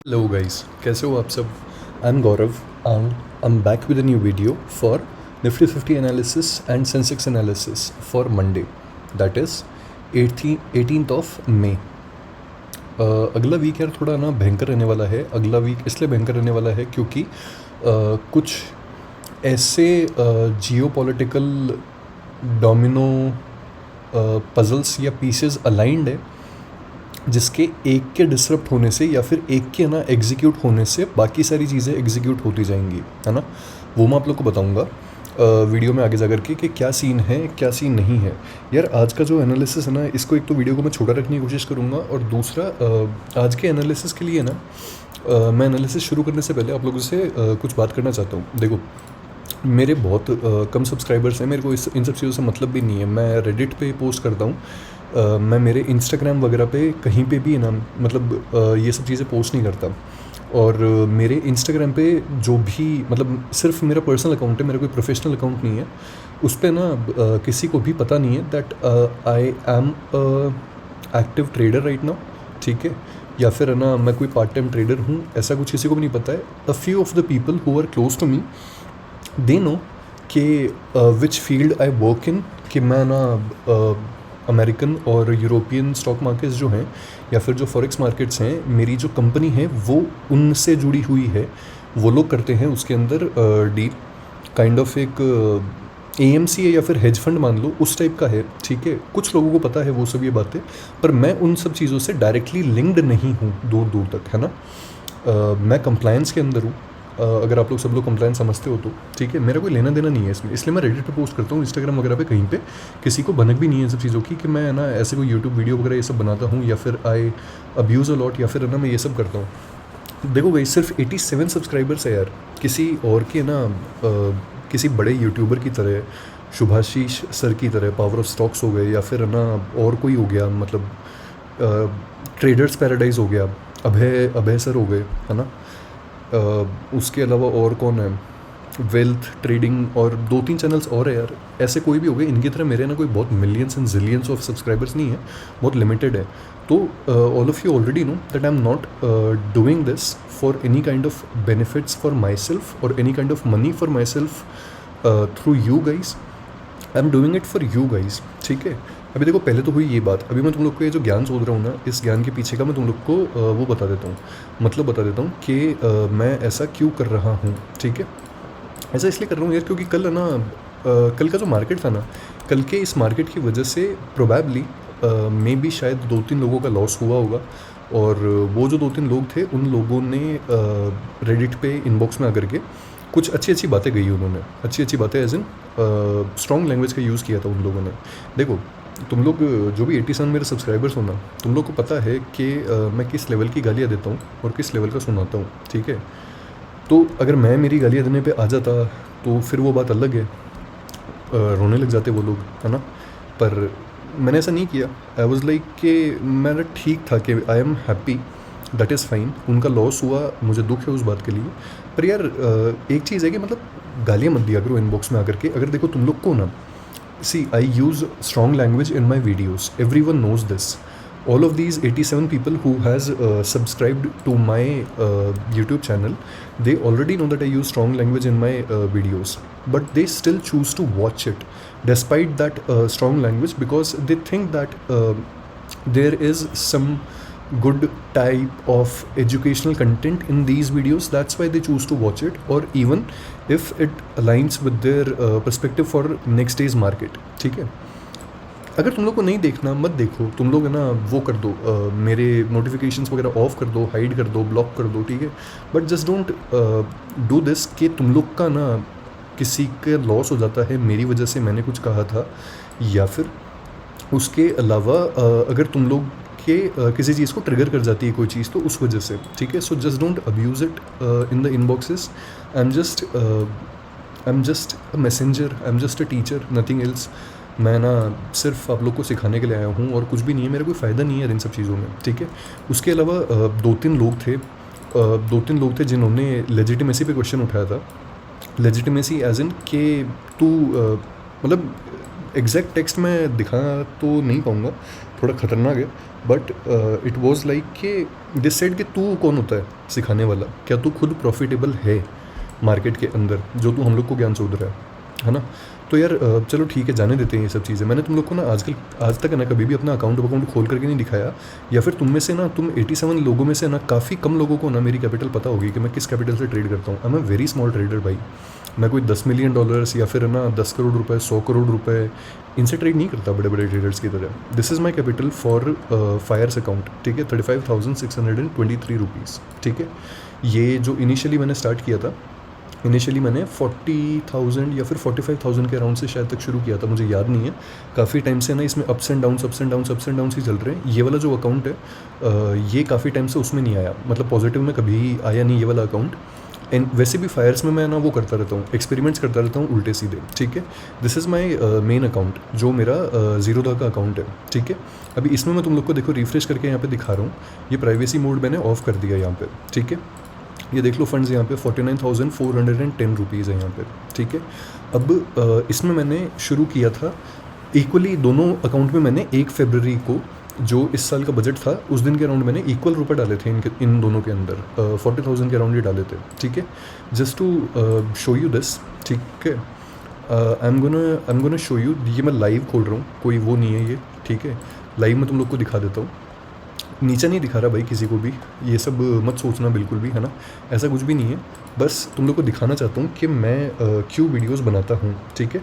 Hello guys, कैसे हो आप सब। I am Gaurav and I am back with a new video for Nifty 50 analysis and Sensex analysis for Monday, that is 18th of May. अगला week यार थोड़ा ना भयंकर रहने वाला है। अगला वीक इसलिए भयंकर रहने वाला है क्योंकि कुछ ऐसे जियो पॉलिटिकल डोमिनो पजल्स या पीसेस अलाइंड है जिसके एक के डिसरप्ट होने से या फिर एक के ना एग्जीक्यूट होने से बाकी सारी चीज़ें एग्जीक्यूट होती जाएंगी, है ना। वो मैं आप लोग को बताऊंगा वीडियो में आगे जा कर के कि क्या सीन है क्या सीन नहीं है। यार आज का जो एनालिसिस है ना, इसको एक तो वीडियो को मैं छोटा रखने की कोशिश करूँगा, और दूसरा आज के एनालिसिस के लिए ना मैं एनालिसिस शुरू करने से पहले आप लोगों से कुछ बात करना चाहता हूँ। देखो, मेरे बहुत कम सब्सक्राइबर्स हैं, मेरे को इन सब चीज़ों से मतलब भी नहीं है। मैं रेडिट पे पोस्ट करता हूँ, मैं मेरे इंस्टाग्राम वगैरह पे कहीं पे भी ना मतलब ये सब चीज़ें पोस्ट नहीं करता। और मेरे इंस्टाग्राम पे जो भी मतलब सिर्फ मेरा पर्सनल अकाउंट है, मेरा कोई प्रोफेशनल अकाउंट नहीं है। उस पर ना किसी को भी पता नहीं है that I am active trader right now, ठीक है, या फिर है ना मैं कोई पार्ट टाइम ट्रेडर हूँ, ऐसा कुछ किसी को भी नहीं पता है। A few of the people who are close to me they know कि which field I work in, कि मैं ना अमेरिकन और यूरोपियन स्टॉक मार्केट्स जो हैं या फिर जो फॉरेक्स मार्केट्स हैं, मेरी जो कंपनी है वो उनसे जुड़ी हुई है। वो लोग करते हैं उसके अंदर डील, काइंड ऑफ एक एएमसी है या फिर हेज फंड मान लो, उस टाइप का है, ठीक है। कुछ लोगों को पता है वो सब ये बातें, पर मैं उन सब चीज़ों से डायरेक्टली लिंक्ड नहीं हूँ दूर दूर तक, है ना। मैं कंप्लायंस के अंदर हूँ। अगर आप लोग सब लोग कंप्लायंस समझते हो तो ठीक है, मेरा कोई लेना देना नहीं है इसमें, इसलिए मैं रेडिट पे पोस्ट करता हूँ, इंस्टाग्राम वगैरह पे कहीं पे किसी को भनक भी नहीं है इन सब चीज़ों की कि मैं ना ऐसे कोई यूट्यूब वीडियो वगैरह ये सब बनाता हूँ या फिर आई अब्यूज़ अ लॉट या फिर है ना मैं ये सब करता हूँ। देखो भाई, सिर्फ 87 सब्सक्राइबर्स है यार। किसी और के ना किसी बड़े यूट्यूबर की तरह, शुभाशीष सर की तरह, पावर ऑफ स्टॉक्स हो गए या फिर है ना और कोई हो गया, मतलब ट्रेडर्स पैराडाइज हो गया, अभय अभय सर हो गए, है ना। उसके अलावा और कौन है, वेल्थ ट्रेडिंग, और 2-3 चैनल्स और है यार। ऐसे कोई भी हो गए, इनकी तरह मेरे ना कोई बहुत millions and zillions of subscribers नहीं है, बहुत लिमिटेड है। तो all of you already know that I am not doing this for any kind of benefits for myself और any kind of money for myself through you guys. I am doing it for you guys, ठीक है। अभी देखो, पहले तो हुई ये बात, अभी मैं तुम लोग को ये जो ज्ञान सोच रहा हूँ ना, इस ज्ञान के पीछे का मैं तुम लोग को वो बता देता हूँ, मतलब बता देता हूँ कि मैं ऐसा क्यों कर रहा हूँ, ठीक है। ऐसा इसलिए कर रहा हूँ यार क्योंकि कल है ना कल का जो मार्केट था ना, कल के इस मार्केट की वजह से प्रोबेबली मे भी शायद 2-3 लोगों का लॉस हुआ होगा। और वो जो 2-3 लोग थे, उन लोगों ने रेडिट पे इनबॉक्स में आकर के कुछ अच्छी अच्छी बातें कही, उन्होंने अच्छी अच्छी बातें एज इन स्ट्रॉन्ग लैंग्वेज का यूज़ किया था उन लोगों ने। देखो, तुम लोग जो भी 87 मेरे सब्सक्राइबर्स हो ना, तुम लोग को पता है कि मैं किस लेवल की गालियाँ देता हूँ और किस लेवल का सुनाता हूँ, ठीक है। तो अगर मैं मेरी गालियाँ देने पे आ जाता तो फिर वो बात अलग है, रोने लग जाते वो लोग, है ना। पर मैंने ऐसा नहीं किया। आई वॉज लाइक कि मेरा ठीक था कि I am happy, that is fine. उनका लॉस हुआ, मुझे दुख है उस बात के लिए। पर यार एक चीज़ है कि मतलब गालियाँ मत दिया करो इनबॉक्स में आकर के। अगर देखो तुम लोग को ना, see, I use strong language in my videos. Everyone knows this. All of these 87 people who has subscribed to my YouTube channel, they already know that I use strong language in my videos. But they still choose to watch it despite that strong language, because they think that there is some good type of educational content in these videos. That's why they choose to watch it, or even if it aligns with their perspective for next day's market, ठीक है। अगर तुम लोग को नहीं देखना, मत देखो, तुम लोग है ना वो कर दो, मेरे नोटिफिकेशंस वगैरह ऑफ कर दो, हाइड कर दो, ब्लॉक कर दो, ठीक है। But just don't do this कि तुम लोग का ना किसी का लॉस हो जाता है मेरी वजह से, मैंने कुछ कहा था, या फिर उसके अलावा अगर तुम लोग के किसी चीज़ को ट्रिगर कर जाती है कोई चीज़, तो उस वजह से, ठीक है। So just don't abuse it in the inboxes. I am just a messenger, I am just a teacher, nothing else. मैं ना सिर्फ आप लोग को सिखाने के लिए आया हूँ और कुछ भी नहीं है, मेरा कोई फ़ायदा नहीं है इन सब चीज़ों में, ठीक है। उसके अलावा 2-3 लोग थे जिन्होंने लेजिटिमेसी पे क्वेश्चन उठाया था। लेजिटिमेसी एज इन के तू मतलब एग्जैक्ट टेक्स्ट मैं दिखा तो नहीं पाऊँगा, थोड़ा ख़तरनाक है, बट इट वाज लाइक कि दिस सेड कि तू कौन होता है सिखाने वाला, क्या तू खुद प्रॉफिटेबल है मार्केट के अंदर जो तू हम लोग को ज्ञान चोद रहा है ना। तो यार चलो ठीक है, जाने देते हैं ये सब चीज़ें। मैंने तुम लोग को ना आज तक है ना कभी भी अपना अकाउंट खोल करके नहीं दिखाया, या फिर तुम में से ना तुम 87 लोगों में से ना काफ़ी कम लोगों को ना मेरी कैपिटल पता होगी कि मैं किस कैपिटल से ट्रेड करता हूँ। I am a very small trader भाई। मैं कोई $10 मिलियन या फिर है ना 10 करोड़ रुपए, 100 करोड़ रुपए इनसे ट्रेड नहीं करता बड़े बड़े ट्रेडर्स की तरह। This is my capital for Fyers account, ठीक है, 35,623 रुपीज़, ठीक है। ये जो इनिशियली मैंने स्टार्ट किया था, इनिशियली मैंने 40,000 या फिर 45,000 के अराउंड से शायद तक शुरू किया था, मुझे याद नहीं है। काफ़ी टाइम से ना इसमें अप्स एंड डाउन्स ही चल रहे हैं। ये वाला जो अकाउंट है ये काफ़ी टाइम से उसमें नहीं आया, मतलब पॉजिटिव में कभी आया नहीं ये वाला अकाउंट। एंड वैसे भी फायर्स में मैं ना वो करता रहता हूँ, एक्सपेरिमेंट्स करता रहता हूँ उल्टे सीधे, ठीक है। This is my main account जो मेरा ज़ीरोधा का अकाउंट है, ठीक है। अभी इसमें मैं तुम लोग को देखो रिफ्रेश करके यहाँ पे दिखा रहा हूँ, ये प्राइवेसी मोड मैंने ऑफ कर दिया यहाँ पे, ठीक है। ये देख लो फंड्स यहाँ पे 49,410 रुपीज़ है यहाँ पे, ठीक है। अब इसमें मैंने शुरू किया था इक्वली, दोनों अकाउंट में मैंने 1 फरवरी को जो इस साल का बजट था उस दिन के अराउंड मैंने इक्वल रुपए डाले थे इन दोनों के अंदर, 40,000 के अराउंड ही डाले थे, ठीक है। Just to show you this, ठीक है। I am gonna show you, ये मैं लाइव खोल रहा हूँ, कोई वो नहीं है ये, ठीक है। लाइव में तुम लोग को दिखा देता हूँ, नीचे नहीं दिखा रहा भाई किसी को भी, ये सब मत सोचना बिल्कुल भी, है ना, ऐसा कुछ भी नहीं है। बस तुम लोग को दिखाना चाहता हूँ कि मैं क्यों वीडियोस बनाता हूँ, ठीक है,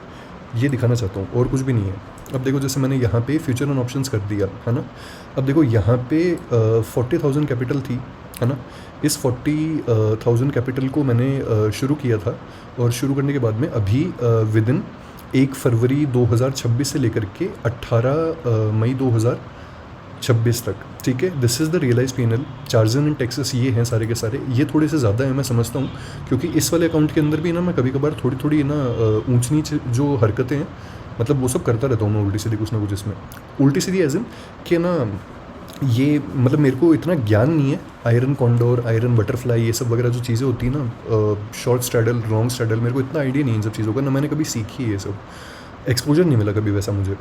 ये दिखाना चाहता हूँ और कुछ भी नहीं है। अब देखो जैसे मैंने यहाँ पे फ्यूचर एंड ऑप्शंस कर दिया, है ना। अब देखो यहाँ पे 40,000 कैपिटल थी, है ना। इस 40,000 कैपिटल को मैंने शुरू किया था, और शुरू करने के बाद में अभी विद इन 1 फरवरी 2026 से लेकर के 18 मई 2026 तक, ठीक है। This is the realise P&L, charges and taxes ये हैं सारे के सारे। ये थोड़े से ज़्यादा है मैं समझता हूँ, क्योंकि इस वाले अकाउंट के अंदर भी ना मैं कभी कभार थोड़ी ना ऊंच नीच जो हरकतें हैं, मतलब वो सब करता रहता हूँ मैं उल्टी सीधी कुछ ना कुछ। इसमें उल्टी सीधी एज इन कि ना ये मतलब मेरे को इतना ज्ञान नहीं है, आयरन कॉन्डोर, आयरन बटरफ्लाई, ये सब वगैरह जो चीज़ें होती हैं ना, शॉर्ट स्ट्रैडल, लॉन्ग स्ट्रैडल, मेरे को इतना आइडिया नहीं है इन सब चीज़ों का, ना मैंने कभी सीखी है ये सब, एक्सपोजर नहीं मिला कभी वैसा मुझे।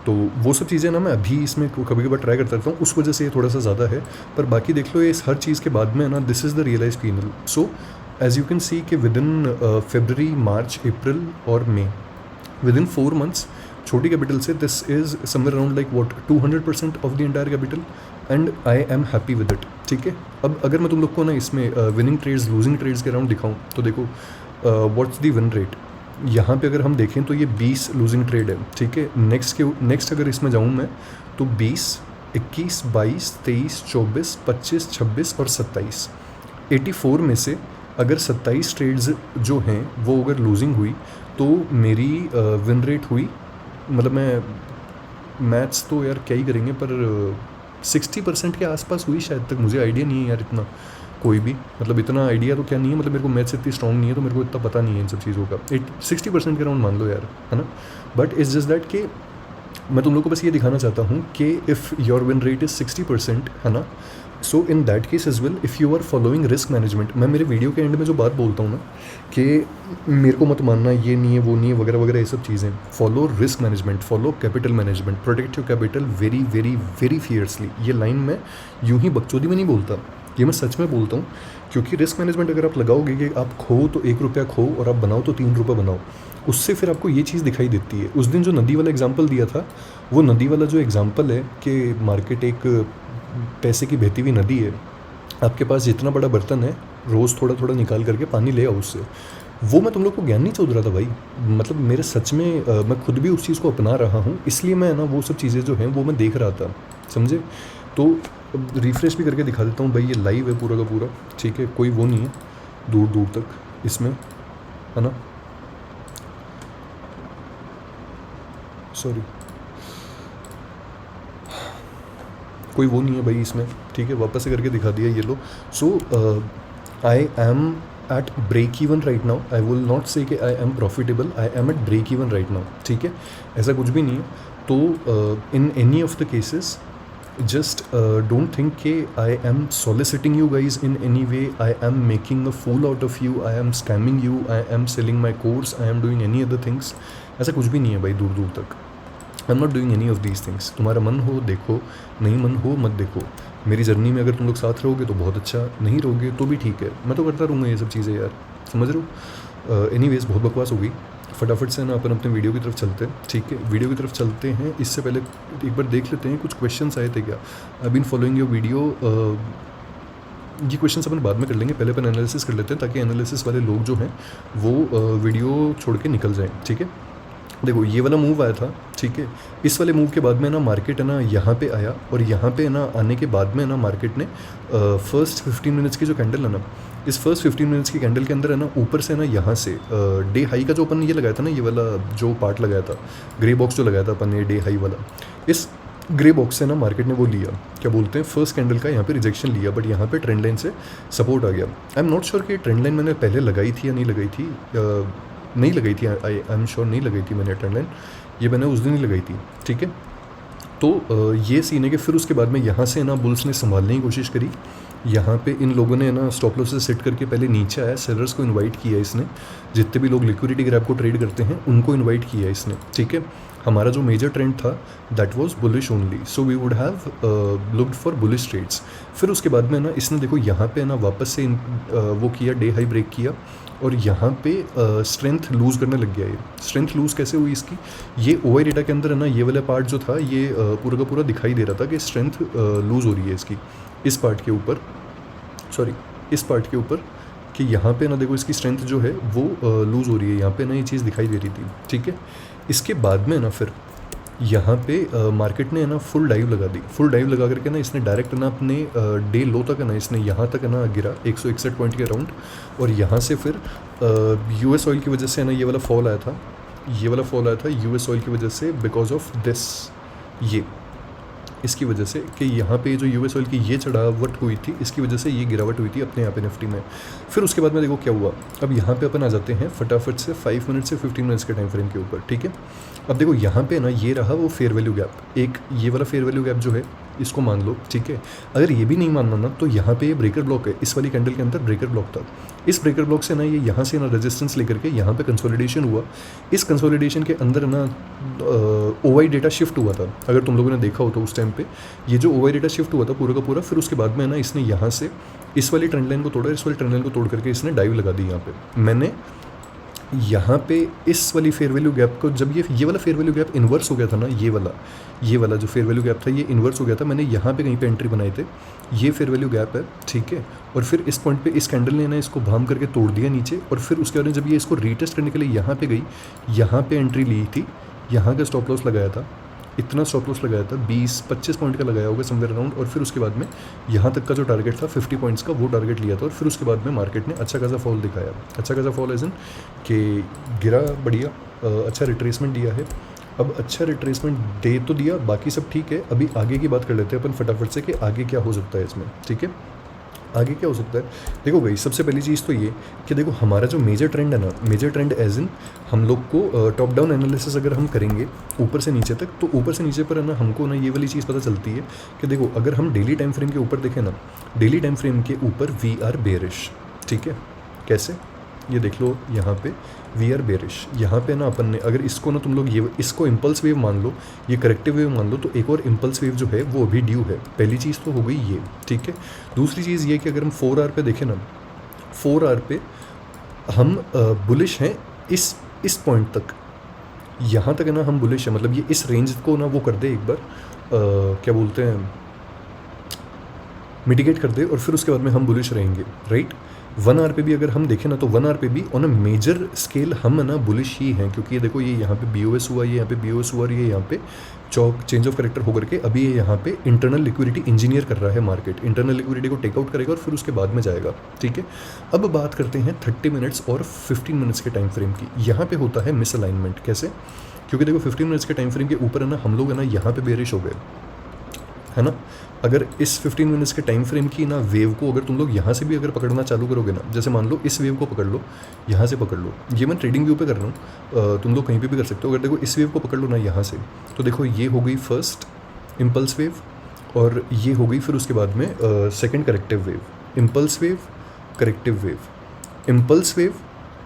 तो वो सब चीज़ें ना मैं अभी इसमें कभी कभार ट्राई करता रहता हूँ, उस वजह से ये थोड़ा सा ज़्यादा है। पर बाकी देख लो ये हर चीज़ के बाद में ना this is the realise P&L। So as you can see कि within February, March, April और मई, विद इन 4 मंथ्स छोटी कैपिटल से this is somewhere around like what 200% of the entire capital, and I am happy with it, ठीक है। अब अगर मैं तुम लोग को ना इसमें विनिंग ट्रेड्स, लूजिंग ट्रेड्स के अराउंड दिखाऊँ तो देखो व्हाट्स द विन रेट। यहाँ पे अगर हम देखें तो ये 20 लूजिंग ट्रेड है, ठीक है। नेक्स्ट अगर इसमें जाऊँ मैं तो 20, 21, 22, 23, 24, 25, 26 और 27, 84 में से अगर 27 ट्रेड्स जो हैं वो अगर लूजिंग हुई तो मेरी विन रेट हुई, मतलब मैं मैथ्स तो यार क्या ही करेंगे, पर 60% के आसपास हुई शायद तक, मुझे आइडिया नहीं है यार इतना कोई भी, मतलब इतना आइडिया तो क्या नहीं है, मतलब मेरे को मैथ्स इतनी स्ट्रॉन्ग नहीं है तो मेरे को इतना पता नहीं है इन सब चीज़ों का। 60% के अराउंड मान लो यार, है ना। बट इट्स जस्ट दैट कि मैं तुम लोग को बस ये दिखाना चाहता हूँ कि if your win rate is 60%, है ना, so in that case as well if you are following risk management. मैं मेरे वीडियो के एंड में जो बात बोलता हूँ ना कि मेरे को मत मानना, ये नहीं है वो नहीं है वगैरह वगैरह, ये सब चीज़ें, follow risk management, follow capital management, protect your capital very very very fiercely. ये लाइन मैं यूँ ही बकचोदी में नहीं बोलता, ये मैं सच में बोलता हूँ, क्योंकि रिस्क मैनेजमेंट अगर आप लगाओगे कि आप खो तो 1 रुपया खो और आप बनाओ तो 3 रुपये बनाओ, उससे फिर आपको ये चीज़ दिखाई देती है। उस दिन जो नदी वाला एग्जांपल दिया था, वो नदी वाला जो एग्जांपल है कि मार्केट एक पैसे की बहती हुई नदी है, आपके पास जितना बड़ा बर्तन है रोज़ थोड़ा थोड़ा निकाल करके पानी ले आओ उससे, वो मैं तुम लोग को ज्ञान नहीं चोद रहा था भाई, मतलब मेरे सच में मैं खुद भी उस चीज़ को अपना रहा हूँ, इसलिए मैं ना वो सब चीज़ें जो हैं वो मैं देख रहा था, समझे। तो रिफ्रेश भी करके दिखा देता हूँ भाई, ये लाइव है पूरा का पूरा, ठीक है, कोई वो नहीं है दूर दूर तक इसमें, है ना, सॉरी कोई वो नहीं है भाई इसमें, ठीक है, वापस से करके दिखा दिया ये लो। So I am at break even right now, I will not say कि I am profitable, I am at break even right now, ठीक है, ऐसा कुछ भी नहीं है। तो in any of the cases just don't think कि I am soliciting you guys in any way, I am making a fool out of you, I am scamming you, I am selling my course, I am doing any other things. ऐसा कुछ भी नहीं है भाई, दूर दूर तक. आई am not doing any of these things. तुम्हारा मन हो देखो, नहीं मन हो मत देखो. मेरी जर्नी में अगर तुम लोग साथ रहोगे तो बहुत अच्छा, नहीं रहोगे तो भी ठीक है. मैं तो करता रहूँगा ये सब चीज़ें यार, समझ रहे हो. एनीवेज बहुत बकवास हो गई. फटाफट से ना अपन अपने वीडियो की तरफ चलते हैं. ठीक है, वीडियो की तरफ चलते हैं. इससे पहले एक बार देख लेते हैं कुछ क्वेश्चंस आए थे क्या. I been following your video. ये क्वेश्चंस अपन बाद में कर लेंगे, पहले अपन एनालिसिस कर लेते हैं ताकि एनालिसिस वाले लोग जो हैं वो वीडियो छोड़ के निकल जाएँ. ठीक है, देखो ये वाला मूव आया था. ठीक है, इस वाले मूव के बाद में ना मार्केट है ना यहाँ पे आया, और यहाँ पे ना आने के बाद में ना मार्केट ने फर्स्ट 15 मिनट्स की जो कैंडल है ना, इस फर्स्ट 15 मिनट्स की कैंडल के अंदर है ना ऊपर से ना यहाँ से डे हाई का जो अपन ये लगाया था ना, ये वाला जो पार्ट लगाया था, ग्रे बॉक्स जो लगाया था अपन ने डे हाई वाला, इस ग्रे बॉक्स से ना मार्केट ने वो लिया, क्या बोलते हैं, फर्स्ट कैंडल का यहाँ पे रिजेक्शन लिया, बट यहाँ पे ट्रेंड लाइन से सपोर्ट आ गया. आई एम नॉट श्योर कि ट्रेंड लाइन मैंने पहले लगाई थी या नहीं लगाई थी. नहीं लगाई थी, आई एम श्योर नहीं लगाई थी मैंने ट्रेंड लाइन, ये मैंने उस दिन ही लगाई थी. ठीक है, तो ये सीन है कि फिर उसके बाद में यहाँ से ना बुल्स ने संभालने की कोशिश करी. यहाँ पे इन लोगों ने ना स्टॉप लॉस से सेट करके पहले नीचे आया, सेलर्स को इनवाइट किया इसने, जितने भी लोग लिक्विडिटी ग्रैब को ट्रेड करते हैं उनको इनवाइट किया इसने. ठीक है, हमारा जो मेजर ट्रेंड था that was bullish only, so we would have looked for bullish trades. फिर उसके बाद में ना इसने देखो यहाँ पे ना वापस से वो किया, डे हाई ब्रेक किया, और यहाँ पे स्ट्रेंथ लूज़ करने लग गया. ये स्ट्रेंथ लूज़ कैसे हुई इसकी, ये ओआई डेटा के अंदर है ना ये वाला पार्ट जो था ये पूरा का पूरा दिखाई दे रहा था कि स्ट्रेंथ लूज़ हो रही है इसकी, इस पार्ट के ऊपर, सॉरी इस पार्ट के ऊपर, कि यहाँ पे ना देखो इसकी स्ट्रेंथ जो है वो लूज़ हो रही है. यहाँ पे ना ये चीज़ दिखाई दे रही थी. ठीक है, इसके बाद में ना फिर यहाँ पे मार्केट ने ना फुल डाइव लगा दी. फुल डाइव लगा करके ना इसने डायरेक्ट ना अपने डे लो तक है ना इसने यहाँ तक है ना गिरा 161 पॉइंट के अराउंड, और यहाँ से फिर यूएस ऑयल की वजह से है ना ये वाला फॉल आया था. ये वाला फॉल आया था यूएस ऑयल की वजह से, बिकॉज ऑफ दिस, ये इसकी वजह से कि यहाँ पे जो यूएस ऑयल की ये चढ़ावट हुई थी, इसकी वजह से ये गिरावट हुई थी अपने यहाँ पे निफ्टी में. फिर उसके बाद में देखो क्या हुआ. अब यहाँ पे अपन आ जाते हैं फटाफट से 5 मिनट से 15 मिनट्स के टाइम फ्रेम के ऊपर. ठीक है, अब देखो यहाँ पे ना ये रहा वो फेयर वैल्यू गैप, एक ये वाला फेयर वैल्यू गैप जो है इसको मान लो. ठीक है, अगर ये भी नहीं मानना ना तो यहाँ पे ये ब्रेकर ब्लॉक है, इस वाली कैंडल के अंदर ब्रेकर ब्लॉक था. इस ब्रेकर ब्लॉक से ना ये यहाँ से ना रेजिस्टेंस लेकर के यहाँ पे कंसोलिडेशन हुआ. इस कंसोलिडेशन के अंदर ना ओवाई डेटा शिफ्ट हुआ था, अगर तुम लोगों ने देखा हो तो उस टाइम पे ये जो ओवाई डेटा शिफ्ट हुआ था पूरा का पूरा. फिर उसके बाद में ना इसने यहाँ से इस वाली ट्रेंड लाइन को तोड़ा, इस वाली ट्रेंड लाइन को तोड़ करके इसने डाइव लगा दी. यहाँ पे मैंने यहाँ पे इस वाली फेयर वैल्यू गैप को, जब ये वाला फेयर वैल्यू गैप इन्वर्स हो गया था ना, ये वाला जो फेयर वैल्यू गैप था ये इन्वर्स हो गया था, मैंने यहाँ पे कहीं पे एंट्री बनाए थे, ये फेयर वैल्यू गैप है. ठीक है, और फिर इस पॉइंट पे इस कैंडल ने ना इसको भाम करके तोड़ दिया नीचे, और फिर उसके बाद में जब ये इसको रीटेस्ट करने के लिए यहाँ पे गई, यहाँ पे एंट्री ली थी, यहाँ का स्टॉप लॉस लगाया था, इतना स्टॉप लॉस लगाया था 20-25 पॉइंट का लगाया होगा समवेयर अराउंड. और फिर उसके बाद में यहाँ तक का जो टारगेट था 50 पॉइंट्स का, वो टारगेट लिया था. और फिर उसके बाद में मार्केट ने अच्छा खासा फॉल दिखाया, अच्छा खासा फॉल एज इन कि गिरा बढ़िया, अच्छा रिट्रेसमेंट दिया है. अब अच्छा रिट्रेसमेंट दे तो दिया, बाकी सब ठीक है. अभी आगे की बात कर लेते हैं अपन फटाफट से कि आगे क्या हो सकता है इसमें. ठीक है, आगे क्या हो सकता है. देखो भाई सबसे पहली चीज़ तो ये कि देखो हमारा जो मेजर ट्रेंड है ना, मेजर ट्रेंड एज इन हम लोग को टॉप डाउन एनालिसिस अगर हम करेंगे ऊपर से नीचे तक, तो ऊपर से नीचे पर है ना हमको ना ये वाली चीज़ पता चलती है कि देखो अगर हम डेली टाइम फ्रेम के ऊपर देखें ना, डेली टाइम फ्रेम के ऊपर वी आर बेरिश. ठीक है, कैसे, ये देख लो यहाँ पे वी आर बेरिश. यहाँ पे ना अपन ने अगर इसको ना तुम लोग ये इसको इम्पल्स वेव मान लो, ये करेक्टिव वेव मान लो, तो एक और इम्पल्स वेव जो है वो अभी ड्यू है. पहली चीज़ तो हो गई ये. ठीक है, दूसरी चीज़ ये कि अगर हम 4 आवर पे देखें ना, 4 आवर पे हम बुलिश हैं इस पॉइंट तक, यहाँ तक है ना हम बुलिश है, मतलब ये इस रेंज को ना वो कर दे एक बार, क्या बोलते हैं, मिटिगेट कर दे, और फिर उसके बाद में हम बुलिश रहेंगे. राइट, 1 आवर पे भी अगर हम देखें ना तो 1 आवर पे भी ऑन अ मेजर स्केल हम ना बुलिश ही हैं, क्योंकि ये देखो ये यहाँ पे BOS हुआ, ये यहाँ पे BOS हुआ, और ये यहाँ पे चेंज ऑफ करेक्टर होकर के अभी ये यहाँ पे इंटरनल लिक्विडिटी इंजीनियर कर रहा है मार्केट, इंटरनल लिक्विडिटी को टेकआउट करेगा और फिर उसके बाद में जाएगा. ठीक है, अब बात करते हैं 30 मिनट्स और 15 मिनट्स के टाइम फ्रेम की. यहाँ पे होता है मिसअलाइनमेंट. कैसे, क्योंकि देखो 15 मिनट्स के टाइम फ्रेम के ऊपर है ना हम लोग है ना यहाँ पे बेरिश हो गए, है ना. अगर इस 15 मिनट्स के टाइम फ्रेम की ना वेव को अगर तुम लोग यहाँ से भी अगर पकड़ना चालू करोगे ना, जैसे मान लो इस वेव को पकड़ लो, यहाँ से पकड़ लो, ये मैं ट्रेडिंग व्यू पे कर रहा हूँ, तुम लोग कहीं पे भी कर सकते हो. अगर देखो इस वेव को पकड़ लो ना यहाँ से, तो देखो ये हो गई फर्स्ट इम्पल्स वेव, और ये हो गई फिर उसके बाद में second corrective wave, impulse wave, corrective wave, impulse wave.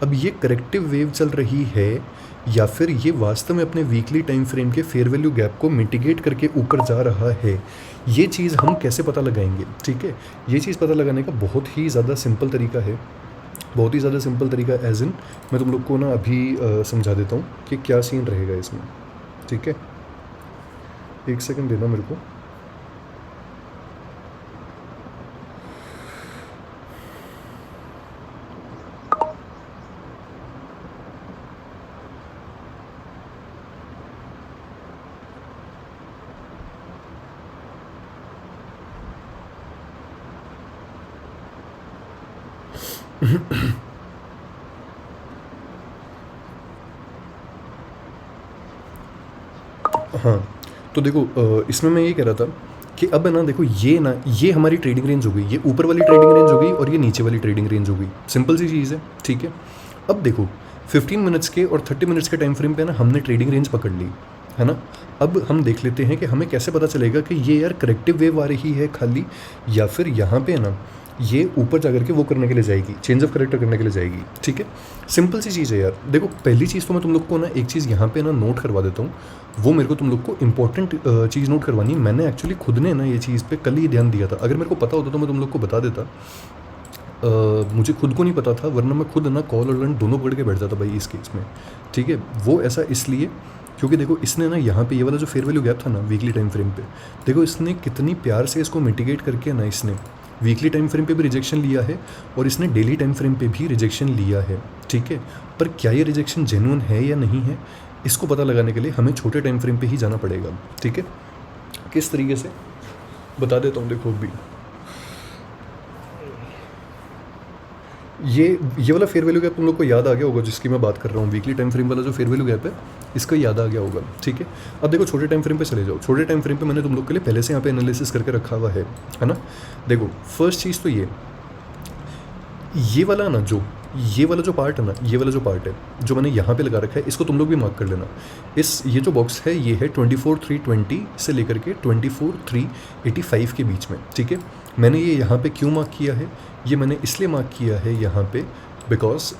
अब ये करेक्टिव वेव चल रही है या फिर ये वास्तव में अपने वीकली टाइम फ्रेम के फेयर वैल्यू गैप को मिटिगेट करके ऊपर जा रहा है, ये चीज़ हम कैसे पता लगाएंगे? ठीक है, ये चीज़ पता लगाने का बहुत ही ज़्यादा सिंपल तरीका है, बहुत ही ज़्यादा सिंपल तरीका एज इन मैं तुम लोग को ना अभी समझा देता हूँ कि क्या सीन रहेगा इसमें। ठीक है, एक सेकंड देना मेरे को। हाँ, तो देखो इसमें मैं ये कह रहा था कि अब है ना, देखो ये हमारी ट्रेडिंग रेंज हो गई, ये ऊपर वाली ट्रेडिंग रेंज हो गई और ये नीचे वाली ट्रेडिंग रेंज हो गई। सिंपल सी चीज़ है। ठीक है, अब देखो 15 मिनट्स के और 30 मिनट्स के टाइम फ्रेम पे ना हमने ट्रेडिंग रेंज पकड़ ली है ना। अब हम देख लेते हैं कि हमें कैसे पता चलेगा कि ये यार करेक्टिव वेव आ रही है खाली, या फिर यहाँ पे है ना ये ऊपर जा करके वो करने के लिए जाएगी, चेंज ऑफ करेक्टर करने के लिए जाएगी। ठीक है, सिंपल सी चीज़ है यार। देखो पहली चीज़ तो मैं तुम लोग को ना एक चीज़ यहाँ पे ना नोट करवा देता हूँ, वो मेरे को तुम लोग को इंपॉर्टेंट चीज़ नोट करवानी है। मैंने एक्चुअली खुद ने ना ये चीज़ पे कल ही ध्यान दिया था, अगर मेरे को पता होता तो मैं तुम लोग को बता देता। मुझे खुद को नहीं पता था, वरना मैं खुद ना कॉल और लर्न दोनों पकड़ के बैठ जाता भाई इस केस में। ठीक है, वो ऐसा इसलिए क्योंकि देखो इसने ना यहाँ पे ये वाला जो फेयर वैल्यू गैप था ना वीकली टाइम फ्रेम पे, देखो इसने कितनी प्यार से इसको मिटिगेट करके ना इसने वीकली टाइम फ्रेम पे भी रिजेक्शन लिया है और इसने डेली टाइम फ्रेम पे भी रिजेक्शन लिया है। ठीक है, पर क्या ये रिजेक्शन जेन्युइन है या नहीं है, इसको पता लगाने के लिए हमें छोटे टाइम फ्रेम पे ही जाना पड़ेगा। ठीक है, किस तरीके से बता देता हूँ। देखो अभी ये वाला फेयर वैल्यू गैप तुम लोग को याद आ गया होगा जिसकी मैं बात कर रहा हूँ, वीकली टाइम फ्रेम वाला जो फेयर वैल्यू गैप है इसका याद आ गया होगा। ठीक है, अब देखो छोटे टाइम फ्रेम पे चले जाओ। छोटे टाइम फ्रेम पे मैंने तुम लोग के लिए पहले से यहाँ पे एनालिसिस करके रखा हुआ है ना। देखो फर्स्ट चीज़ तो ये वाला ना ये वाला जो पार्ट है ना, ये वाला जो पार्ट है जो मैंने यहाँ पे लगा रखा है, इसको तुम लोग भी मार्क कर लेना। ये जो बॉक्स है ये है 24,320 से लेकर के 24,385 के बीच में। ठीक है, मैंने ये यहाँ पे क्यों मार्क किया है? ये मैंने इसलिए मार्क किया है यहाँ पे बिकॉज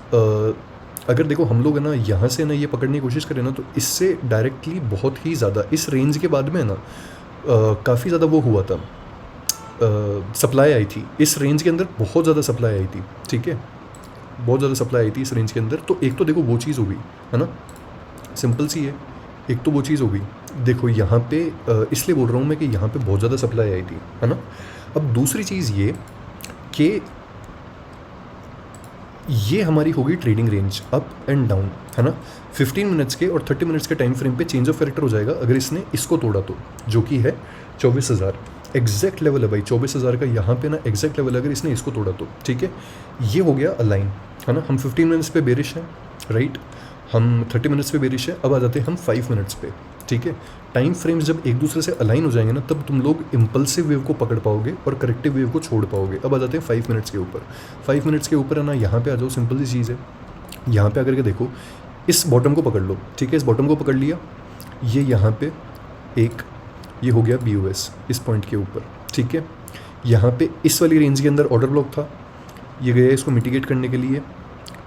अगर देखो हम लोग है ना यहाँ से ना ये पकड़ने की कोशिश करें ना, तो इससे डायरेक्टली बहुत ही ज़्यादा इस रेंज के बाद में ना काफ़ी ज़्यादा वो हुआ था, सप्लाई आई थी इस रेंज के अंदर, बहुत ज़्यादा सप्लाई आई थी। ठीक है, बहुत ज़्यादा सप्लाई आई थी इस रेंज के अंदर। तो एक तो देखो वो चीज़ हो गई है ना, सिंपल सी है, एक तो वो चीज़ हो गई। देखो यहाँ पे इसलिए बोल रहा हूँ मैं कि यहाँ पे बहुत ज़्यादा सप्लाई आई थी है ना। अब दूसरी चीज़ ये कि ये हमारी होगी trading range up and down है ना। 15 मिनट्स के और 30 मिनट्स के टाइम फ्रेम पे चेंज ऑफ कैरेक्टर हो जाएगा अगर इसने इसको तोड़ा तो, जो कि है 24,000 एग्जैक्ट लेवल है भाई। 24,000 का यहाँ पे ना एग्जैक्ट लेवल अगर इसने इसको तोड़ा तो। ठीक है, ये हो गया अलाइन है ना। हम 15 मिनट्स पे बेरिश हैं, राइट, हम 30 मिनट्स पे बेरिश है। अब आ जाते हैं हम 5 मिनट्स पे। ठीक है, टाइम फ्रेम्स जब एक दूसरे से अलाइन हो जाएंगे ना, तब तुम लोग इम्पल्सिव वेव को पकड़ पाओगे और करेक्टिव वेव को छोड़ पाओगे। अब आ जाते हैं 5 मिनट्स के ऊपर। 5 मिनट्स के ऊपर है ना, यहाँ पे आ जाओ, सिंपल सी चीज़ है। यहाँ पे आकर के देखो, इस बॉटम को पकड़ लो। ठीक है, इस बॉटम को पकड़ लिया, ये यहाँ पे एक ये हो गया BOS इस पॉइंट के ऊपर। ठीक है, यहाँ पे इस वाली रेंज के अंदर ऑर्डर ब्लॉक था, ये गया इसको मिटिगेट करने के लिए,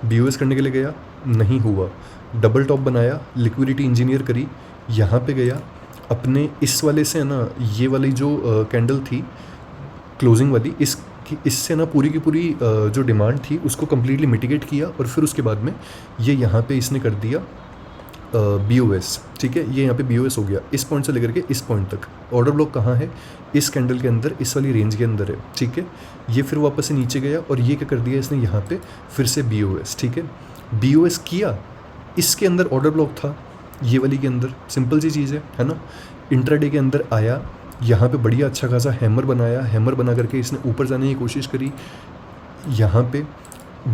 BOS करने के लिए गया, नहीं हुआ, डबल टॉप बनाया, लिक्विडिटी इंजीनियर करी, यहाँ पे गया अपने इस वाले से है ना, ये वाली जो कैंडल थी क्लोजिंग वाली, इससे ना पूरी की पूरी जो डिमांड थी उसको कम्प्लीटली मिटिगेट किया और फिर उसके बाद में ये यहाँ पे इसने कर दिया BOS। ठीक है, ये यहाँ पे BOS हो गया इस पॉइंट से लेकर के इस पॉइंट तक। ऑर्डर ब्लॉक कहाँ है? इस कैंडल के अंदर, इस वाली रेंज के अंदर है। ठीक है, ये फिर वापस से नीचे गया और ये क्या कर दिया इसने यहाँ पे फिर से BOS। ठीक है, BOS किया, इसके अंदर ऑर्डर ब्लॉक था, ये वाली के अंदर, सिंपल सी चीज़ है ना। इंट्राडे के अंदर आया, यहाँ पे बढ़िया अच्छा खासा हैमर बनाया, हैमर बना करके इसने ऊपर जाने की कोशिश करी, यहाँ पे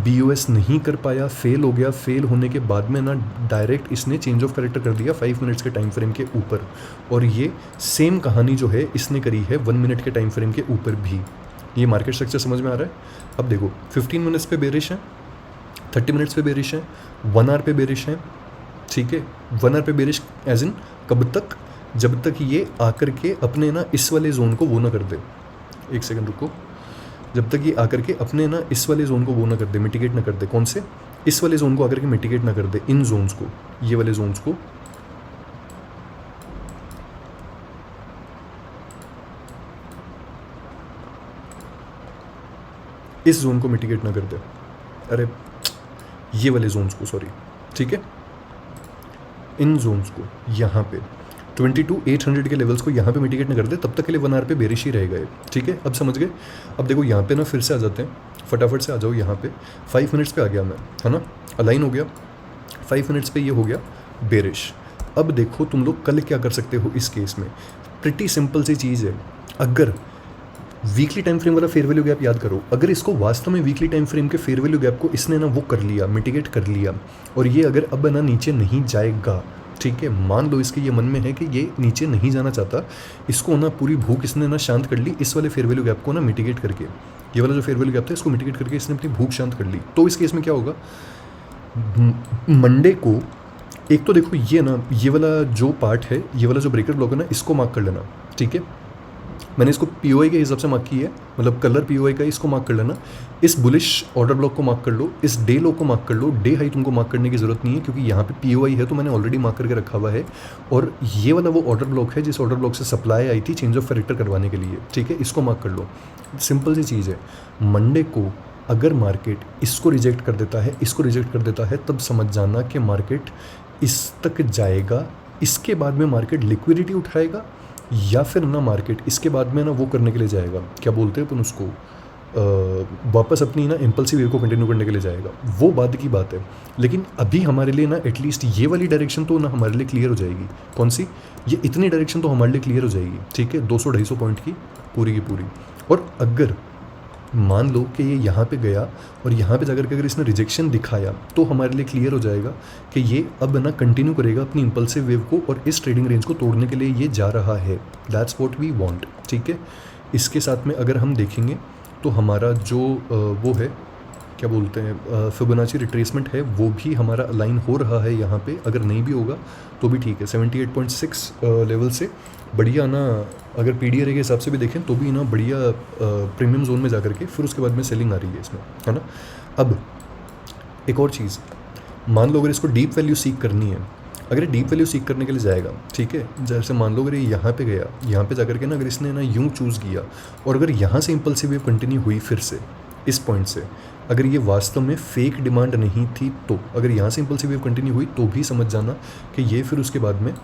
BOS नहीं कर पाया, फेल हो गया। फेल होने के बाद में ना डायरेक्ट इसने चेंज ऑफ कैरेक्टर कर दिया 5 मिनट्स के टाइम फ्रेम के ऊपर, और ये सेम कहानी जो है इसने करी है 1 मिनट के टाइम फ्रेम के ऊपर भी। ये मार्केट स्ट्रक्चर समझ में आ रहा है? अब देखो 15 मिनट्स पे बेरिश है, 30 मिनट्स पे बेरिश है, 1 आवर पे बेरिश है। ठीक है, 1 आवर पे बेरिश एज इन कब तक? जब तक ये आकर के अपने ना इस वाले जोन को वो ना कर दे, एक सेकंड रुको, जब तक ये आकर के अपने ना इस वाले जोन को वो ना कर दे, मिटिगेट ना कर दे, कौन से, इस वाले जोन को आकर के मिटिगेट ना कर दे, इन जोन्स को, ये वाले जोन्स को, इस जोन को मिटिगेट ना कर दे, अरे ये वाले जोन्स को, सॉरी, ठीक है, इन जोन्स को यहाँ पे 22,800 के लेवल्स को यहाँ पे मिटिगेट ना कर दे, तब तक के लिए 1 आवर पे बेरिश ही रहेगा ये, ठीक है। अब समझ गए। अब देखो यहाँ पे ना फिर से आ जाते हैं, फटाफट से आ जाओ यहाँ पे, 5 मिनट्स पे आ गया मैं, है ना, अलाइन हो गया, 5 मिनट्स पे ये हो गया बेरिश। अब देखो तुम लोग कल क्या कर सकते हो इस केस में, प्रिटी सिंपल सी चीज़ है। अगर वीकली टाइम फ्रेम वाला फेयर वैल्यू गैप याद करो, अगर इसको वास्तव में वीकली टाइम फ्रेम के फेयर वैल्यू गैप को इसने ना वो कर लिया, मिटिगेट कर लिया, और ये अगर अब ना नीचे नहीं जाएगा, ठीक है, मान लो इसके ये मन में है कि ये नीचे नहीं जाना चाहता, इसको ना पूरी भूख इसने ना शांत कर ली, इस वाले फेयर वैल्यू गैप को ना मिटिगेट करके, ये वाला जो फेयर वैल्यू गैप था इसको मिटिगेट करके इसने अपनी भूख शांत कर ली, तो इस केस में क्या होगा, मंडे को एक तो देखो ये ना, ये वाला जो पार्ट है, ये वाला जो ब्रेकर ब्लॉक है ना, इसको मार्क कर लेना, ठीक है, मैंने इसको पीओआई के हिसाब से मार्क की है, मतलब कलर पीओआई का, इसको मार्क कर लेना, इस बुलिश ऑर्डर ब्लॉक को मार्क कर लो, इस डे लो को मार्क कर लो, डे हाई तुमको मार्क करने की ज़रूरत नहीं है क्योंकि यहाँ पे पीओआई है तो मैंने ऑलरेडी मार्क करके रखा हुआ है, और ये वाला वो ऑर्डर ब्लॉक है जिस ऑर्डर ब्लॉक से सप्लाई आई थी चेंज ऑफ कैरेक्टर करवाने के लिए, ठीक है, इसको मार्क कर लो। सिंपल सी चीज़ है, मंडे को अगर मार्केट इसको रिजेक्ट कर देता है, इसको रिजेक्ट कर देता है, तब समझ जाना कि मार्केट इस तक जाएगा, इसके बाद में मार्केट लिक्विडिटी उठाएगा, या फिर ना मार्केट इसके बाद में ना वो करने के लिए जाएगा, क्या बोलते हैं अपन उसको, वापस अपनी ना इम्पल्सिव वेव को कंटिन्यू करने के लिए जाएगा, वो बाद की बात है। लेकिन अभी हमारे लिए ना एटलीस्ट ये वाली डायरेक्शन तो ना हमारे लिए क्लियर हो जाएगी, कौन सी, ये इतनी डायरेक्शन तो हमारे लिए क्लियर हो जाएगी, ठीक है, 200-250 पॉइंट की पूरी की पूरी। और अगर मान लो कि ये यहाँ पे गया और यहाँ पे जाकर के अगर इसने रिजेक्शन दिखाया, तो हमारे लिए क्लियर हो जाएगा कि ये अब ना कंटिन्यू करेगा अपनी इम्पल्सिव वेव को और इस ट्रेडिंग रेंज को तोड़ने के लिए ये जा रहा है, दैट्स व्हाट वी वांट, ठीक है। इसके साथ में अगर हम देखेंगे तो हमारा जो वो है, क्या बोलते हैं, फिबोनाची रिट्रेसमेंट है, वो भी हमारा अलाइन हो रहा है यहाँ पे, अगर नहीं भी होगा तो भी ठीक है, 78.6 लेवल से बढ़िया ना, अगर पीडीआर के हिसाब से भी देखें तो भी ना बढ़िया प्रीमियम जोन में जाकर के फिर उसके बाद में सेलिंग आ रही है इसमें, है ना। अब एक और चीज़, मान लो अगर इसको डीप वैल्यू सीक करनी है, अगर डीप वैल्यू सीक करने के लिए जाएगा, ठीक है, जैसे मान लो अगर ये यहाँ पे गया, यहाँ पे जाकर के ना अगर इसने ना यूँ चूज़ किया और अगर यहाँ से इम्पल्सिव वेव कंटिन्यू हुई फिर से इस पॉइंट से, अगर ये वास्तव में फेक डिमांड नहीं थी, तो अगर यहाँ से इम्पल्सिव वेव कंटिन्यू हुई तो भी समझ जाना कि ये फिर उसके बाद में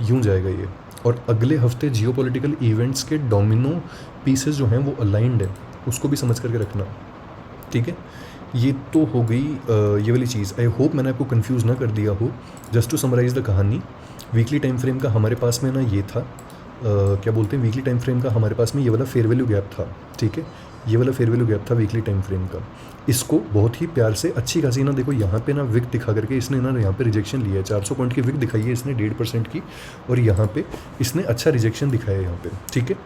यूँ जाएगा ये, और अगले हफ्ते जियोपॉलिटिकल इवेंट्स के डोमिनो पीसेस जो हैं वो अलाइंड है, उसको भी समझ करके रखना, ठीक है। ये तो हो गई ये वाली चीज़। आई होप मैंने आपको कंफ्यूज ना कर दिया हो। जस्ट टू समराइज़ द कहानी, वीकली टाइम फ्रेम का हमारे पास में ना ये था, क्या बोलते हैं, वीकली टाइम फ्रेम का हमारे पास में ये वाला फेयर वैल्यू गैप था, ठीक है, ये वाला फेयर वैल्यू गैप था वीकली टाइम फ्रेम का। इसको बहुत ही प्यार से अच्छी खासी ना, देखो यहाँ पे ना विक दिखा करके इसने ना यहाँ पे रिजेक्शन लिया है, 400 पॉइंट की विक दिखाई है इसने 1.5% की, और यहाँ पे इसने अच्छा रिजेक्शन दिखाया है यहाँ पे, ठीक है,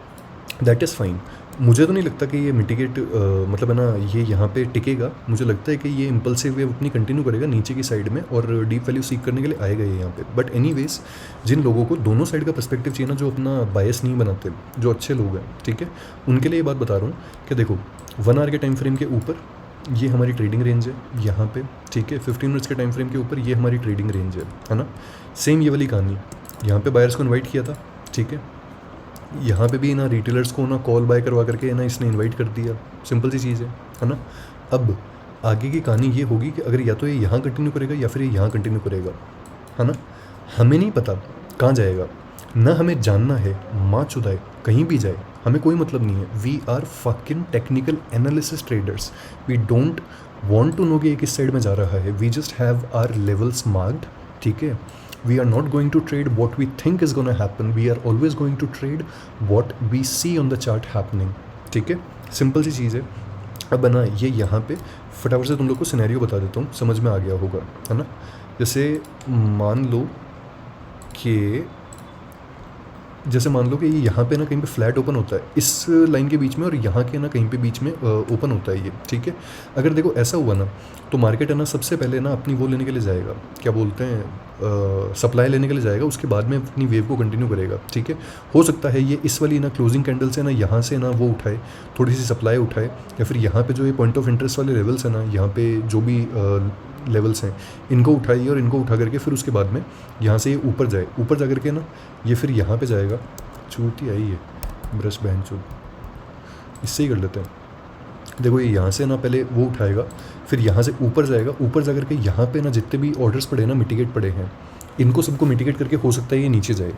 दैट इज़ फाइन। मुझे तो नहीं लगता कि ये मिटिगेट मतलब है ना ये यहाँ पे टिकेगा, मुझे लगता है कि ये इम्पल्सिव वेव अपनी कंटिन्यू करेगा नीचे की साइड में और डीप वैल्यू सीख करने के लिए आएगा ये यहाँ पे। बट एनीवेज, जिन लोगों को दोनों साइड का पर्सपेक्टिव चाहिए ना, जो अपना बायस नहीं बनाते, जो अच्छे लोग हैं, ठीक है, उनके लिए ये बात बता रहा हूँ कि देखो 1 आवर के टाइम फ्रेम के ऊपर ये हमारी ट्रेडिंग रेंज है यहाँ पे, ठीक है, 15 मिनट्स के टाइम फ्रेम के ऊपर ये हमारी ट्रेडिंग रेंज है ना। सेम ये वाली कहानी, यहाँ पे बायर्स को इन्वाइट किया था, ठीक है, यहाँ पे भी ना रिटेलर्स को ना कॉल बाय करवा करके ना इसने इनवाइट कर दिया, सिंपल सी चीज़ है ना। अब आगे की कहानी ये होगी कि अगर या तो ये यहाँ कंटिन्यू करेगा या फिर ये यहाँ कंटिन्यू करेगा, है ना। हमें नहीं पता कहाँ जाएगा, ना हमें जानना है, माँ चुदाए कहीं भी जाए, हमें कोई मतलब नहीं है। We are fucking technical analysis traders, we don't want to know कि ये किस साइड में जा रहा है, we just have our levels marked, ठीक है। We are not going to trade what we think is going to happen. We are always going to trade what we see on the chart happening. ठीक है, simple सी चीज़ है। अब ना ये यहाँ पे फटाफट से तुम लोग को सिनेरियो बता देता हूँ, समझ में आ गया होगा, है ना। जैसे मान लो कि ये यहाँ पे ना कहीं पे फ्लैट ओपन होता है इस लाइन के बीच में, और यहाँ के ना कहीं पे बीच में ओपन होता है ये, ठीक है। अगर देखो ऐसा हुआ ना, तो मार्केट है ना सबसे पहले ना अपनी वो लेने के लिए जाएगा, क्या बोलते हैं, सप्लाई लेने के लिए जाएगा, उसके बाद में अपनी वेव को कंटिन्यू करेगा, ठीक है। हो सकता है ये इस वाली ना क्लोजिंग कैंडल से ना यहाँ से ना वो उठाए, थोड़ी सी सप्लाई उठाए, या फिर यहाँ पे जो ये पॉइंट ऑफ इंटरेस्ट वाले लेवल्स हैं ना, यहाँ पे जो भी लेवल्स हैं इनको उठाइए, और इनको उठा करके फिर उसके बाद में यहाँ से ये ऊपर जाए, ऊपर जा करके ना ये फिर यहाँ पे जाएगा। चूती आई है ब्रश बैंड चूत, इससे ही कर लेते हैं। देखो ये यहाँ से ना पहले वो उठाएगा, फिर यहाँ से ऊपर जाएगा, ऊपर जा करके यहाँ पे ना जितने भी ऑर्डर्स पड़े ना, मिटिगेट पड़े हैं, इनको सबको मिटिगेट करके हो सकता है ये नीचे जाए,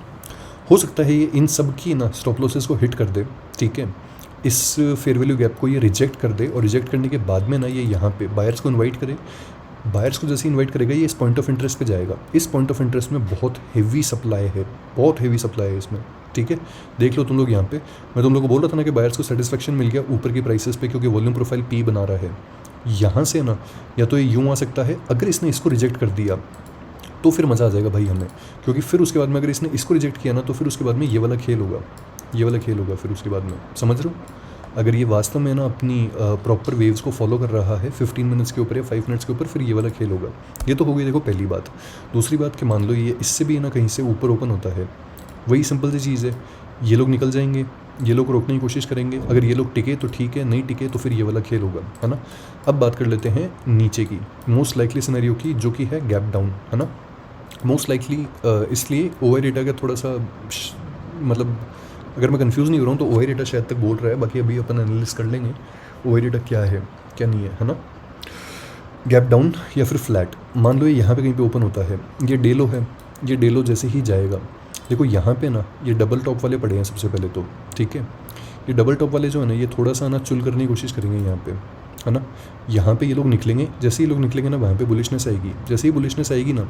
हो सकता है ये इन सब की ना स्टॉप लॉसेस को हिट कर दे, ठीक है। इस फेयर वैल्यू गैप को ये रिजेक्ट कर दे, और रिजेक्ट करने के बाद में ना ये यहाँ पे बायर्स को इन्वाइट करे। बायर्स को जैसे इन्वाइट करेगा ये इस पॉइंट ऑफ इंटरेस्ट पे जाएगा। इस पॉइंट ऑफ इंटरेस्ट में बहुत हेवी सप्लाई है, बहुत हेवी सप्लाई है इसमें, ठीक है। देख लो तुम लोग यहाँ पे, मैं तुम लोग को बोल रहा था ना कि बायर्स को सेटिस्फेक्शन मिल गया ऊपर की प्राइसेस पे, क्योंकि वॉल्यूम प्रोफाइल पी बना रहा है। यहाँ से ना या तो ये यूँ आ सकता है, अगर इसने इसको रिजेक्ट कर दिया तो फिर मज़ा आ जाएगा भाई हमें, क्योंकि फिर उसके बाद में अगर इसने इसको रिजेक्ट किया ना तो फिर उसके बाद में ये वाला खेल होगा, ये वाला खेल होगा फिर उसके बाद में, समझ रहे हो। अगर ये वास्तव में ना अपनी प्रॉपर वेव्स को फॉलो कर रहा है 15 मिनट्स के ऊपर या 5 मिनट्स के ऊपर, फिर ये वाला खेल होगा। ये तो हो गई देखो पहली बात। दूसरी बात कि मान लो ये इससे भी ना कहीं से ऊपर ओपन होता है, वही सिंपल सी चीज़ है, ये लोग निकल जाएंगे, ये लोग रोकने की कोशिश करेंगे, अगर ये लोग टिके तो ठीक है, नहीं टिके तो फिर ये वाला खेल होगा, है ना। अब बात कर लेते हैं नीचे की मोस्ट लाइकली सिनेरियो की, जो कि है गैप डाउन, है ना। मोस्ट लाइकली इसलिए ओवर डेटा का थोड़ा सा मतलब अगर मैं कंफ्यूज नहीं हो रहा हूँ तो ओवर डेटा शायद तक बोल रहा है, बाकी अभी अपन एनालिस कर लेंगे ओवर डेटा क्या है क्या नहीं है ना। गैप डाउन या फिर फ्लैट, मान लो ये यहाँ पे कहीं पे ओपन होता है, ये डे लो है, ये डे लो जैसे ही जाएगा, देखो यहाँ पे ना ये डबल टॉप वाले पड़े हैं सबसे पहले तो, ठीक है। ये डबल टॉप वाले जो है ना ये थोड़ा सा ना चुल करने की कोशिश करेंगे यहाँ पे, है ना। यहाँ पे ये लोग निकलेंगे, जैसे ही लोग निकलेंगे ना वहाँ पे बुलिशनेस आएगी, जैसे ही बुलिशनेस आएगी ना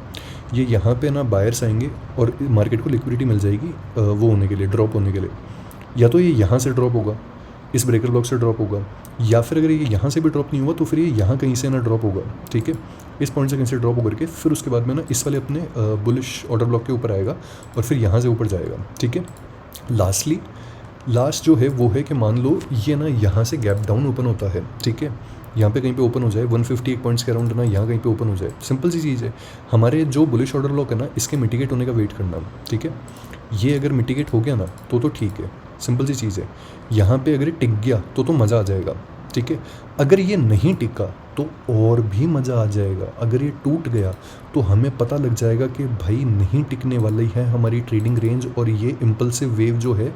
ये यहाँ पे ना बायर्स आएंगे और मार्केट को लिक्विडिटी मिल जाएगी वो होने के लिए, ड्रॉप होने के लिए। या तो ये यहाँ से ड्रॉप होगा, इस ब्रेकर ब्लॉक से ड्रॉप होगा, या फिर अगर ये यहाँ से भी ड्रॉप नहीं हुआ तो फिर ये यहाँ कहीं से ना ड्रॉप होगा, ठीक है। इस पॉइंट से कहीं से ड्रॉप होकर के फिर उसके बाद में ना इस वाले अपने बुलिश ऑर्डर ब्लॉक के ऊपर आएगा और फिर यहाँ से ऊपर जाएगा, ठीक है। लास्ट जो है वो है कि मान लो ये ना यहाँ से गैप डाउन ओपन होता है, ठीक है, यहाँ पे कहीं पे ओपन हो जाए 158 पॉइंट्स के अराउंड ना, यहाँ कहीं पे ओपन हो जाए, सिंपल सी चीज़ है। हमारे जो बुलिश ऑर्डर ब्लॉक है ना इसके मिटिगेट होने का वेट करना, ठीक है। ये अगर मिटिगेट हो गया ना तो ठीक है, सिंपल सी चीज़ है। यहाँ पे अगर टिक गया तो मज़ा आ जाएगा, ठीक है। अगर ये नहीं टिका तो और भी मज़ा आ जाएगा। अगर ये टूट गया तो हमें पता लग जाएगा कि भाई नहीं टिकने वाली है हमारी ट्रेडिंग रेंज, और ये इम्पल्सिव वेव जो है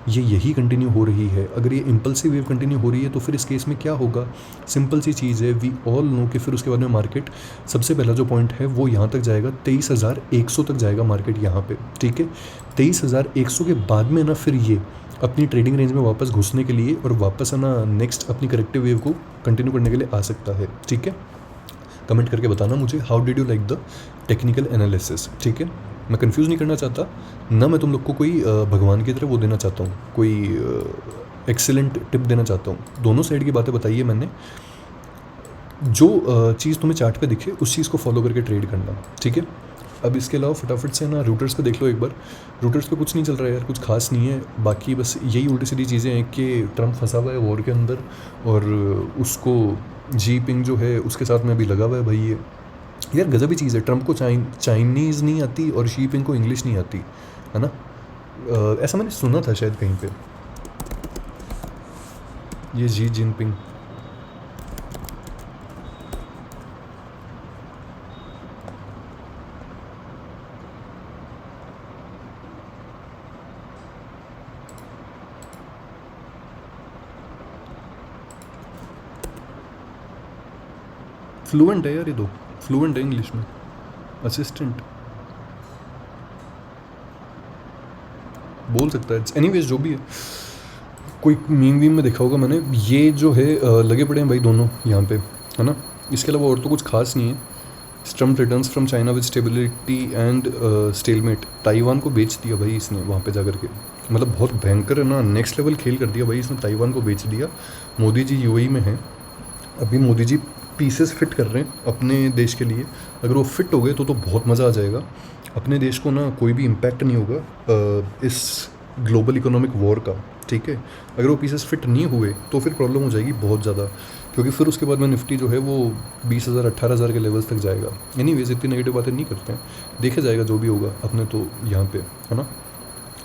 ये यही कंटिन्यू हो रही है। अगर ये इम्पल्सिव वेव कंटिन्यू हो रही है तो फिर इस केस में क्या होगा, सिंपल सी चीज़ है, वी ऑल नो कि फिर उसके बाद में मार्केट सबसे पहला जो पॉइंट है वो यहाँ तक जाएगा, 23,100 तक जाएगा मार्केट यहाँ पे, ठीक है। 23,100 के बाद में ना फिर ये अपनी ट्रेडिंग रेंज में वापस घुसने के लिए और वापस है ना नेक्स्ट अपनी करेक्टिव वेव को कंटिन्यू करने के लिए आ सकता है, ठीक है। कमेंट करके बताना मुझे how did you like the technical analysis, ठीक है। मैं कंफ्यूज नहीं करना चाहता ना, मैं तुम लोग को कोई भगवान की तरह वो देना चाहता हूँ, कोई एक्सीलेंट टिप देना चाहता हूँ। दोनों साइड की बातें बताई है मैंने, जो चीज़ तुम्हें चार्ट पे दिखे उस चीज़ को फॉलो करके ट्रेड करना, ठीक है। अब इसके अलावा फटाफट से ना रूटर्स पे देख लो एक बार। रूटर्स पे कुछ नहीं चल रहा है यार, कुछ खास नहीं है, बाकी बस यही उल्टी सीधी चीज़ें हैं कि ट्रम्प फंसा हुआ है वॉर के अंदर, और उसको जी पिंग जो है उसके साथ में अभी लगा हुआ है भाई। ये यार गजब ही चीज़ है, ट्रम्प को चाइनीज़ नहीं आती और शी पिंग को इंग्लिश नहीं आती, है ना। ऐसा मैंने सुना था शायद कहीं पे, ये जी जिनपिंग। फ्लुएंट है यार, ये दो फ्लुएंट है इंग्लिश में, असिस्टेंट बोल सकता है। एनीवेज जो भी है, कोई मीम वीम में देखा होगा मैंने, ये जो है लगे पड़े हैं भाई दोनों यहाँ पे, है ना। इसके अलावा और तो कुछ खास नहीं है। Trump returns from China with stability and stalemate, Taiwan को बेच दिया भाई इसने वहाँ पे जाकर के, मतलब बहुत भयंकर है ना, नेक्स्ट लेवल खेल कर दिया भाई इसने, ताइवान को बेच दिया। मोदी जी यूएई में हैं, अभी मोदी जी पीसेस फिट कर रहे हैं अपने देश के लिए। अगर वो फिट हो गए तो बहुत मज़ा आ जाएगा। अपने देश को ना कोई भी इम्पैक्ट नहीं होगा इस ग्लोबल इकोनॉमिक वॉर का, ठीक है। अगर वो पीसेस फिट नहीं हुए तो फिर प्रॉब्लम हो जाएगी बहुत ज़्यादा, क्योंकि फिर उसके बाद में निफ्टी जो है वो 20,000 18,000 के लेवल्स तक जाएगा। एनीवेज इतनी नेगेटिव बातें नहीं करते हैं, देखा जाएगा जो भी होगा अपने तो यहाँ पे, है ना,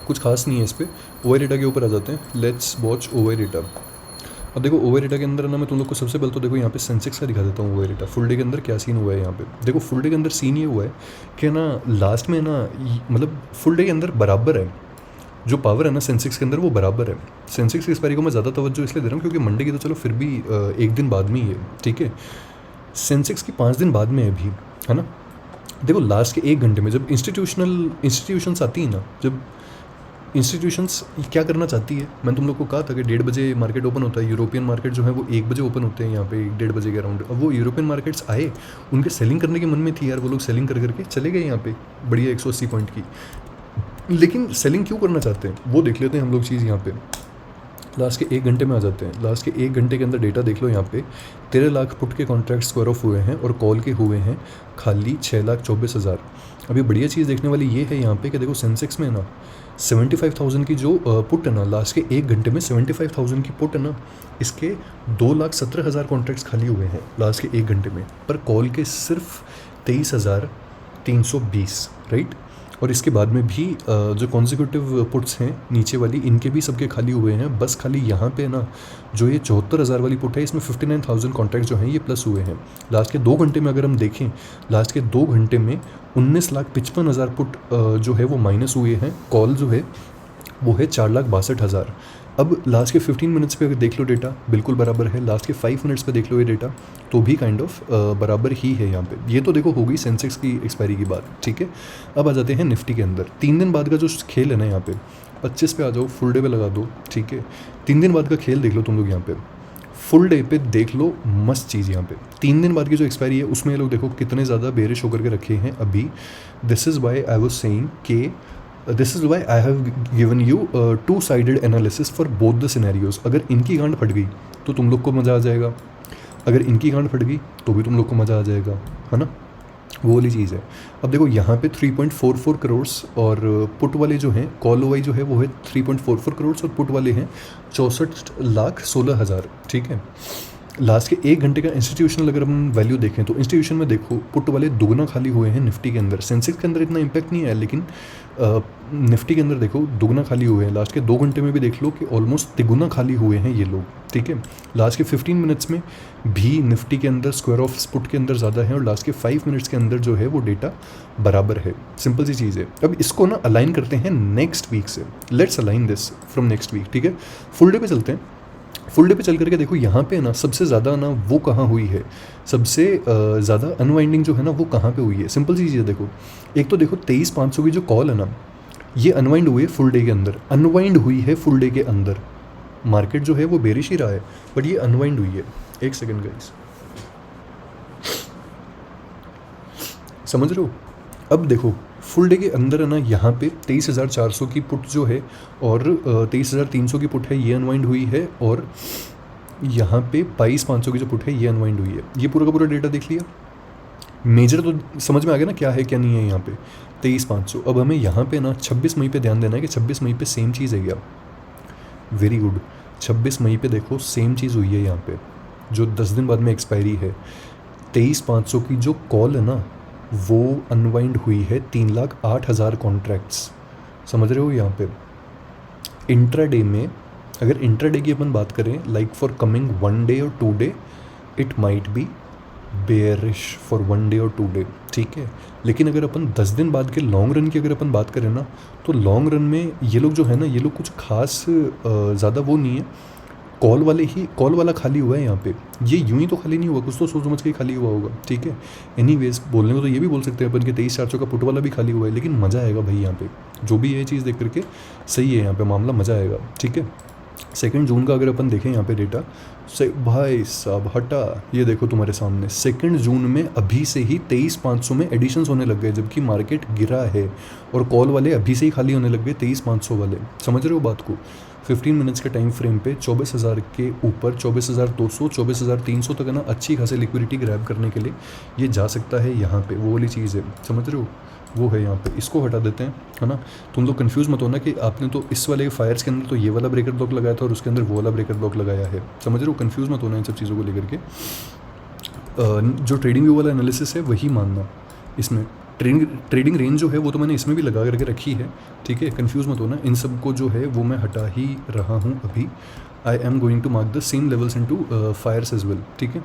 कुछ खास नहीं है इस पर। ओवर डेटा के ऊपर आ जाते हैं, लेट्स वॉच ओवर डेटा। अब देखो ओवर डेटा के अंदर ना मैं तुम लोग को सबसे पहले तो देखो यहाँ पे सेंसेक्स का दिखा देता हूँ ओवर डेटा फुल डे के अंदर क्या सीन हुआ है। यहाँ पे देखो फुल डे के अंदर सीन ये हुआ है कि ना लास्ट में ना मतलब फुल डे के अंदर बराबर है, जो पावर है ना सेंसेक्स के अंदर वो बराबर है। सेंसेक्स की एक्सपायरी को मैं ज़्यादा तवज्जो इसलिए दे रहा हूँ क्योंकि मंडे की तो चलो फिर भी एक दिन बाद में ही है, ठीक है। सेंसेक्स की 5 दिन बाद में है अभी, है ना। देखो लास्ट के 1 घंटे में जब इंस्टीट्यूशंस आती है ना, जब इंस्टीट्यूशंस क्या करना चाहती है, मैंने तुम लोग को कहा था कि 1:30 बजे मार्केट ओपन होता है। यूरोपियन मार्केट जो है वो 1 बजे ओपन होते हैं यहाँ पे 1-1:30 बजे के अराउंड। अब वो यूरोपियन मार्केट्स आए, उनके सेलिंग करने के मन में थी यार, वो लोग सेलिंग कर करके चले गए यहाँ पे बढ़िया 180 पॉइंट की। लेकिन सेलिंग क्यों करना चाहते हैं वो देख लेते हैं हम लोग चीज़ यहाँ पे। लास्ट के 1 घंटे में आ जाते हैं। लास्ट के 1 घंटे के अंदर डेटा देख लो यहाँ पे 13 लाख पुट के कॉन्ट्रैक्ट स्क्वायर ऑफ हुए हैं और कॉल के हुए हैं खाली 6,24,000। अभी बढ़िया चीज़ देखने वाली ये है यहाँ पे कि देखो सेंसेक्स में ना 75,000 की जो पुट है ना, लास्ट के 1 घंटे में 75,000 की पुट है ना, इसके 2,17,000 कॉन्ट्रैक्ट्स खाली हुए हैं लास्ट के 1 घंटे में, पर कॉल के सिर्फ 23,320, राइट। और इसके बाद में भी जो कॉन्जिक्यूटिव पुट्स हैं नीचे वाली, इनके भी सबके खाली हुए हैं। बस खाली यहाँ पे ना जो ये 74,000 वाली पुट है, इसमें 59,000 कॉन्ट्रैक्ट जो हैं ये प्लस हुए हैं। लास्ट के 2 घंटे में अगर हम देखें, लास्ट के 2 घंटे में 19,55,000 पुट जो है वो माइनस हुए हैं। कॉल जो है वो है 4,62,000। अब लास्ट के 15 मिनट्स पे अगर देख लो डेटा बिल्कुल बराबर है। लास्ट के 5 मिनट्स पे देख लो ये डेटा तो भी काइंड ऑफ बराबर ही है यहाँ पे। ये तो देखो हो गई सेंसेक्स की एक्सपायरी की बात, ठीक है। अब आ जाते हैं निफ्टी के अंदर। 3 दिन बाद का जो खेल है ना यहाँ पे, 25 पे आ जाओ, फुल डे पे लगा दो, ठीक है। 3 दिन बाद का खेल देख लो तुम लोग यहाँ पे, फुल डे पे देख लो मस्त चीज़ यहाँ पे। 3 दिन बाद की जो एक्सपायरी है उसमें ये लोग देखो कितने ज़्यादा बेरिश होकर के रखे हैं अभी। This is why I was saying के this is why I have given you 2-साइडेड analysis for both the scenarios. अगर इनकी गांड फट गई तो तुम लोग को मज़ा आ जाएगा, अगर इनकी गांड फट गई तो भी तुम लोग को मज़ा आ जाएगा, है ना, वो वाली चीज़ है। अब देखो यहाँ पे 3.44 करोड़ और पुट वाले जो हैं, कॉल ओवाई जो है वो है 3.44 करोड़ और पुट वाले हैं 64,16,000, ठीक है। लास्ट के 1 घंटे का इंस्टीट्यूशनल अगर हम वैल्यू देखें तो इंस्टीट्यूशन में देखो पुट वाले दुगना खाली हुए हैं निफ्टी के अंदर। सेंसेक्स के अंदर इतना इम्पैक्ट नहीं है, लेकिन निफ्टी के अंदर देखो दुगना खाली हुए हैं। लास्ट के 2 घंटे में भी देख लो कि ऑलमोस्ट तिगुना खाली हुए हैं ये लोग, ठीक है। लास्ट के 15 मिनट्स में भी निफ्टी के अंदर स्क्वायर ऑफ पुट के अंदर ज़्यादा है और लास्ट के 5 मिनट्स के अंदर जो है वो डेटा बराबर है। सिंपल सी चीज़ है। अब इसको ना अलाइन करते हैं नेक्स्ट वीक से। Let's align this from next week, ठीक है। फुल डे पे चलते हैं। फुल डे पे चल करके देखो यहाँ पे ना सबसे ज़्यादा ना वो कहाँ हुई है, सबसे ज़्यादा अनवाइंडिंग जो है ना वो कहाँ पे हुई है। सिंपल सी चीज़ है, देखो एक तो देखो 23,500 की जो कॉल है ना ये अनवाइंड हुई है फुल डे के अंदर, अनवाइंड हुई है फुल डे के अंदर। मार्केट जो है वो बेरिश ही रहा है बट ये अनवाइंड हुई है। एक सेकेंड गाइस, समझ रहे हो। अब देखो फुल डे के अंदर है ना यहाँ पे 23,400 की पुट जो है और 23,300 की पुट है ये अनवाइंड हुई है और यहाँ पे 22,500 की जो पुट है ये अनवाइंड हुई है। ये पूरा का पूरा डेटा देख लिया, मेजर तो समझ में आ गया ना क्या है क्या नहीं है यहाँ पे 23,500। अब हमें यहाँ पे ना 26 मई पे ध्यान देना है कि 26 मई पे सेम चीज़ है क्या। वेरी गुड, 26 मई पे देखो सेम चीज़ हुई है यहाँ पे जो 10 दिन बाद में एक्सपायरी है। 23,500 की जो कॉल है ना वो अनवाइंड हुई है 3,08,000 कॉन्ट्रैक्ट्स, समझ रहे हो। यहाँ पे इंट्राडे में अगर इंट्राडे की अपन बात करें लाइक फॉर कमिंग 1 डे और 2 day it might be bearish for 1 day और 2 डे, ठीक है। लेकिन अगर अपन 10 दिन बाद के लॉन्ग रन की अगर अपन बात करें ना तो लॉन्ग रन में ये लोग जो है ना ये लोग कुछ खास ज़्यादा वो नहीं है। कॉल वाला खाली हुआ है यहाँ पे, ये यूं ही तो खाली नहीं हुआ, कुछ तो सोच समझ के ही खाली हुआ होगा, ठीक है। एनीवेज बोलने को तो ये भी बोल सकते हैं अपन के 23,400 का पुट वाला भी खाली हुआ है, लेकिन मज़ा आएगा भाई यहाँ पे जो भी ये चीज़ देख करके सही है यहाँ पे मामला, मज़ा आएगा, ठीक है। 2 जून का अगर अपन देखें यहाँ पे डेटा से भाई साहब हटा, ये देखो तुम्हारे सामने 2 जून में अभी से ही 23,500 में एडिशंस होने लग गए जबकि मार्केट गिरा है और कॉल वाले अभी से ही खाली होने लग गए 23,500 वाले, समझ रहे हो बात को। 15 मिनट्स के टाइम फ्रेम पे 24,000 के ऊपर 24,200 24,300 तक ना अच्छी खासी लिक्विडिटी ग्रैब करने के लिए ये जा सकता है यहाँ पे, वो वाली चीज़ है, समझ रहे हो। वो है यहाँ पे, इसको हटा देते हैं, है ना। तुम लोग कंफ्यूज मत होना कि आपने तो इस वाले फायर्स के अंदर तो ये वाला ब्रेकर ब्लॉक लगाया था और उसके अंदर वो वाला ब्रेकर ब्लॉक लगाया है, समझ रहे हो। कंफ्यूज मत होना इन सब चीज़ों को लेकर के। जो ट्रेडिंग व्यू वाला एनालिसिस है वही मानना इसमें। ट्रेडिंग रेंज जो है वो तो मैंने इसमें भी लगा करके रखी है, ठीक है। कंफ्यूज मत होना, इन सब को जो है वो मैं हटा ही रहा हूँ अभी। I am going to mark the same levels in to Fyers as well, ठीक है।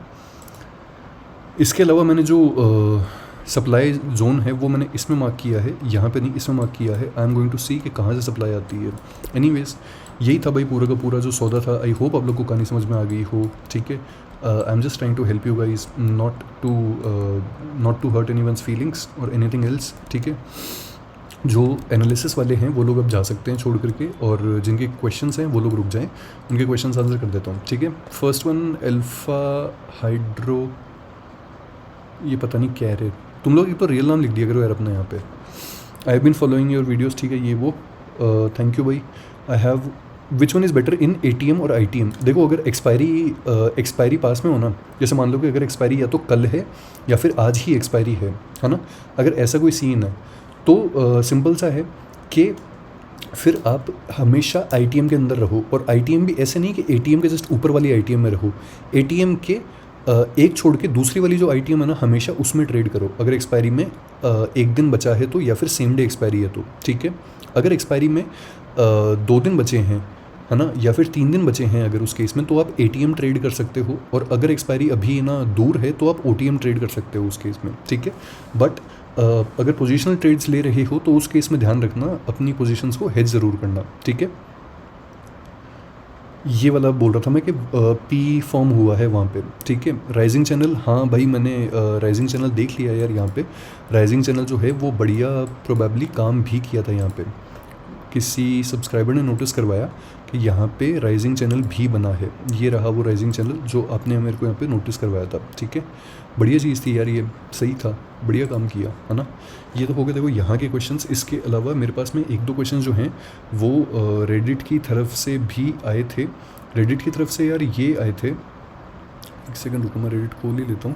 इसके अलावा मैंने जो सप्लाई जोन है वो मैंने इसमें मार्क किया है, यहाँ पे नहीं, इसमें मार्क किया है। आई एम गोइंग टू सी कि कहाँ से सप्लाई आती है। एनीवेज यही था भाई पूरा का पूरा जो सौदा था। आई होप आप लोग को कहानी समझ में आ गई हो, ठीक है। I am just trying to help you guys, not to hurt any one's feelings और एनीथिंग एल्स, ठीक है। जो एनालिसिस वाले हैं वो लोग अब जा सकते हैं छोड़ करके, और जिनके क्वेश्चंस हैं वो लोग रुक जाएं, उनके क्वेश्चंस आंसर कर देता हूँ, ठीक है। फर्स्ट वन अल्फा हाइड्रो, ये पता नहीं क्या है। तुम लोग एक तो रियल नाम लिख दिया करो यार अपना यहाँ पे। I have been following your videos, ठीक है, ये वो। थैंक यू भाई। I have which one is better in ATM और ITM। देखो अगर एक्सपायरी पास में हो ना, जैसे मान लो कि अगर एक्सपायरी या तो कल है या फिर आज ही एक्सपायरी है ना, अगर ऐसा कोई सीन है तो सिंपल सा है कि फिर आप हमेशा ITM के अंदर रहो। और ITM भी ऐसे नहीं कि ATM के जस्ट ऊपर वाली ITM में रहो, ATM के एक छोड़ के दूसरी वाली जो ITM है ना, हमेशा उसमें ट्रेड करो। अगर एक्सपायरी में एक दिन बचा है तो, या फिर सेम डे एक्सपायरी है तो, ठीक है। अगर एक्सपायरी में 2 दिन बचे हैं, है ना, या फिर 3 दिन बचे हैं अगर उस केस में, तो आप ATM ट्रेड कर सकते हो। और अगर एक्सपायरी अभी ना दूर है तो आप OTM ट्रेड कर सकते हो उस केस में, ठीक है। बट अगर पोजिशनल ट्रेड्स ले रहे हो तो उस केस में ध्यान रखना अपनी पोजीशंस को हेज ज़रूर करना, ठीक है। ये वाला बोल रहा था मैं कि P फॉर्म हुआ है वहाँ पे, ठीक है। राइजिंग चैनल, हाँ भाई मैंने राइजिंग चैनल देख लिया यार। यहाँ पे राइजिंग चैनल जो है वो बढ़िया प्रोबेबली काम भी किया था। यहाँ पे किसी सब्सक्राइबर ने नोटिस करवाया कि यहाँ पे राइजिंग चैनल भी बना है। ये रहा वो राइजिंग चैनल जो आपने मेरे को यहाँ पे नोटिस करवाया था, ठीक है। बढ़िया चीज़ थी यार, ये सही था, बढ़िया काम किया, है ना। ये तो हो गया देखो यहाँ के क्वेश्चंस। इसके अलावा मेरे पास में 1-2 क्वेश्चंस जो हैं वो रेडिट की तरफ से भी आए थे। रेडिट की तरफ से यार ये आए थे, एक सेकंड रुको मैं रेडिट खोल ही लेता हूँ।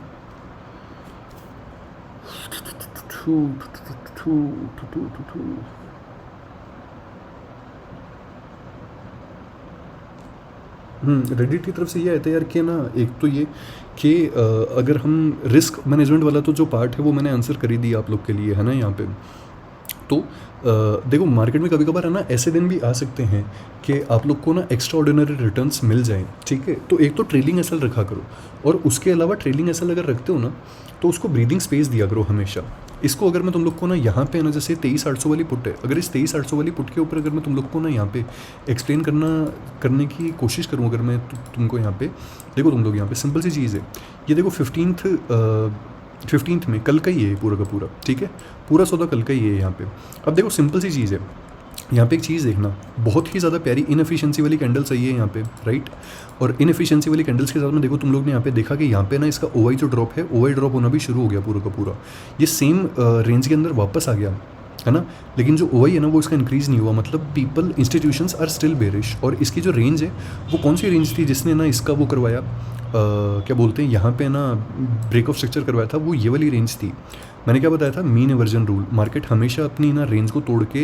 रेडिट की तरफ से ये आया था यार कि ना, एक तो ये कि अगर हम रिस्क मैनेजमेंट वाला तो जो पार्ट है वो मैंने आंसर कर ही दिया आप लोग के लिए, है ना। यहाँ पे तो देखो मार्केट में कभी कभार है ना ऐसे दिन भी आ सकते हैं कि आप लोग को ना एक्स्ट्रा ऑर्डिनरी रिटर्न्स मिल जाएं, ठीक है। तो एक तो ट्रेलिंग एसएल रखा करो, और उसके अलावा ट्रेलिंग एसएल अगर रखते हो ना तो उसको ब्रीदिंग स्पेस दिया करो हमेशा। इसको अगर मैं तुम लोग को ना यहाँ पे ना, जैसे 23,800 वाली पुट है, अगर इस 23,800 वाली पुट के ऊपर अगर मैं तुम लोग को ना यहाँ पे एक्सप्लेन करने की कोशिश करूँ, अगर मैं तुमको यहाँ पे देखो, तुम लोग यहाँ पे सिंपल सी चीज़ है। ये देखो 15th में कल का ही है पूरा का पूरा, ठीक है। पूरा सौदा कल का ही है यहाँ पे। अब देखो सिंपल सी चीज़ है, यहाँ पे एक चीज़ देखना, बहुत ही ज़्यादा प्यारी इनएफिशिएंसी वाली कैंडल सही है यहाँ पे, राइट। और इनएफिशिएंसी वाली कैंडल्स के साथ में देखो तुम लोग ने यहाँ पे देखा कि यहाँ पे ना इसका OI जो ड्रॉप है, OI ड्रॉप होना भी शुरू हो गया पूरा का पूरा। ये सेम रेंज के अंदर वापस आ गया, है ना। लेकिन जो OI है ना वो इसका इंक्रीज़ नहीं हुआ, मतलब people institutions are still bearish. और इसकी जो रेंज है वो कौन सी रेंज थी जिसने ना इसका वो करवाया, क्या बोलते हैं यहाँ पे ना ब्रेक ऑफ स्ट्रक्चर करवाया था, वो ये वाली रेंज थी। मैंने क्या बताया था, मीन एवर्जन रूल। मार्केट हमेशा अपनी ना रेंज को तोड़ के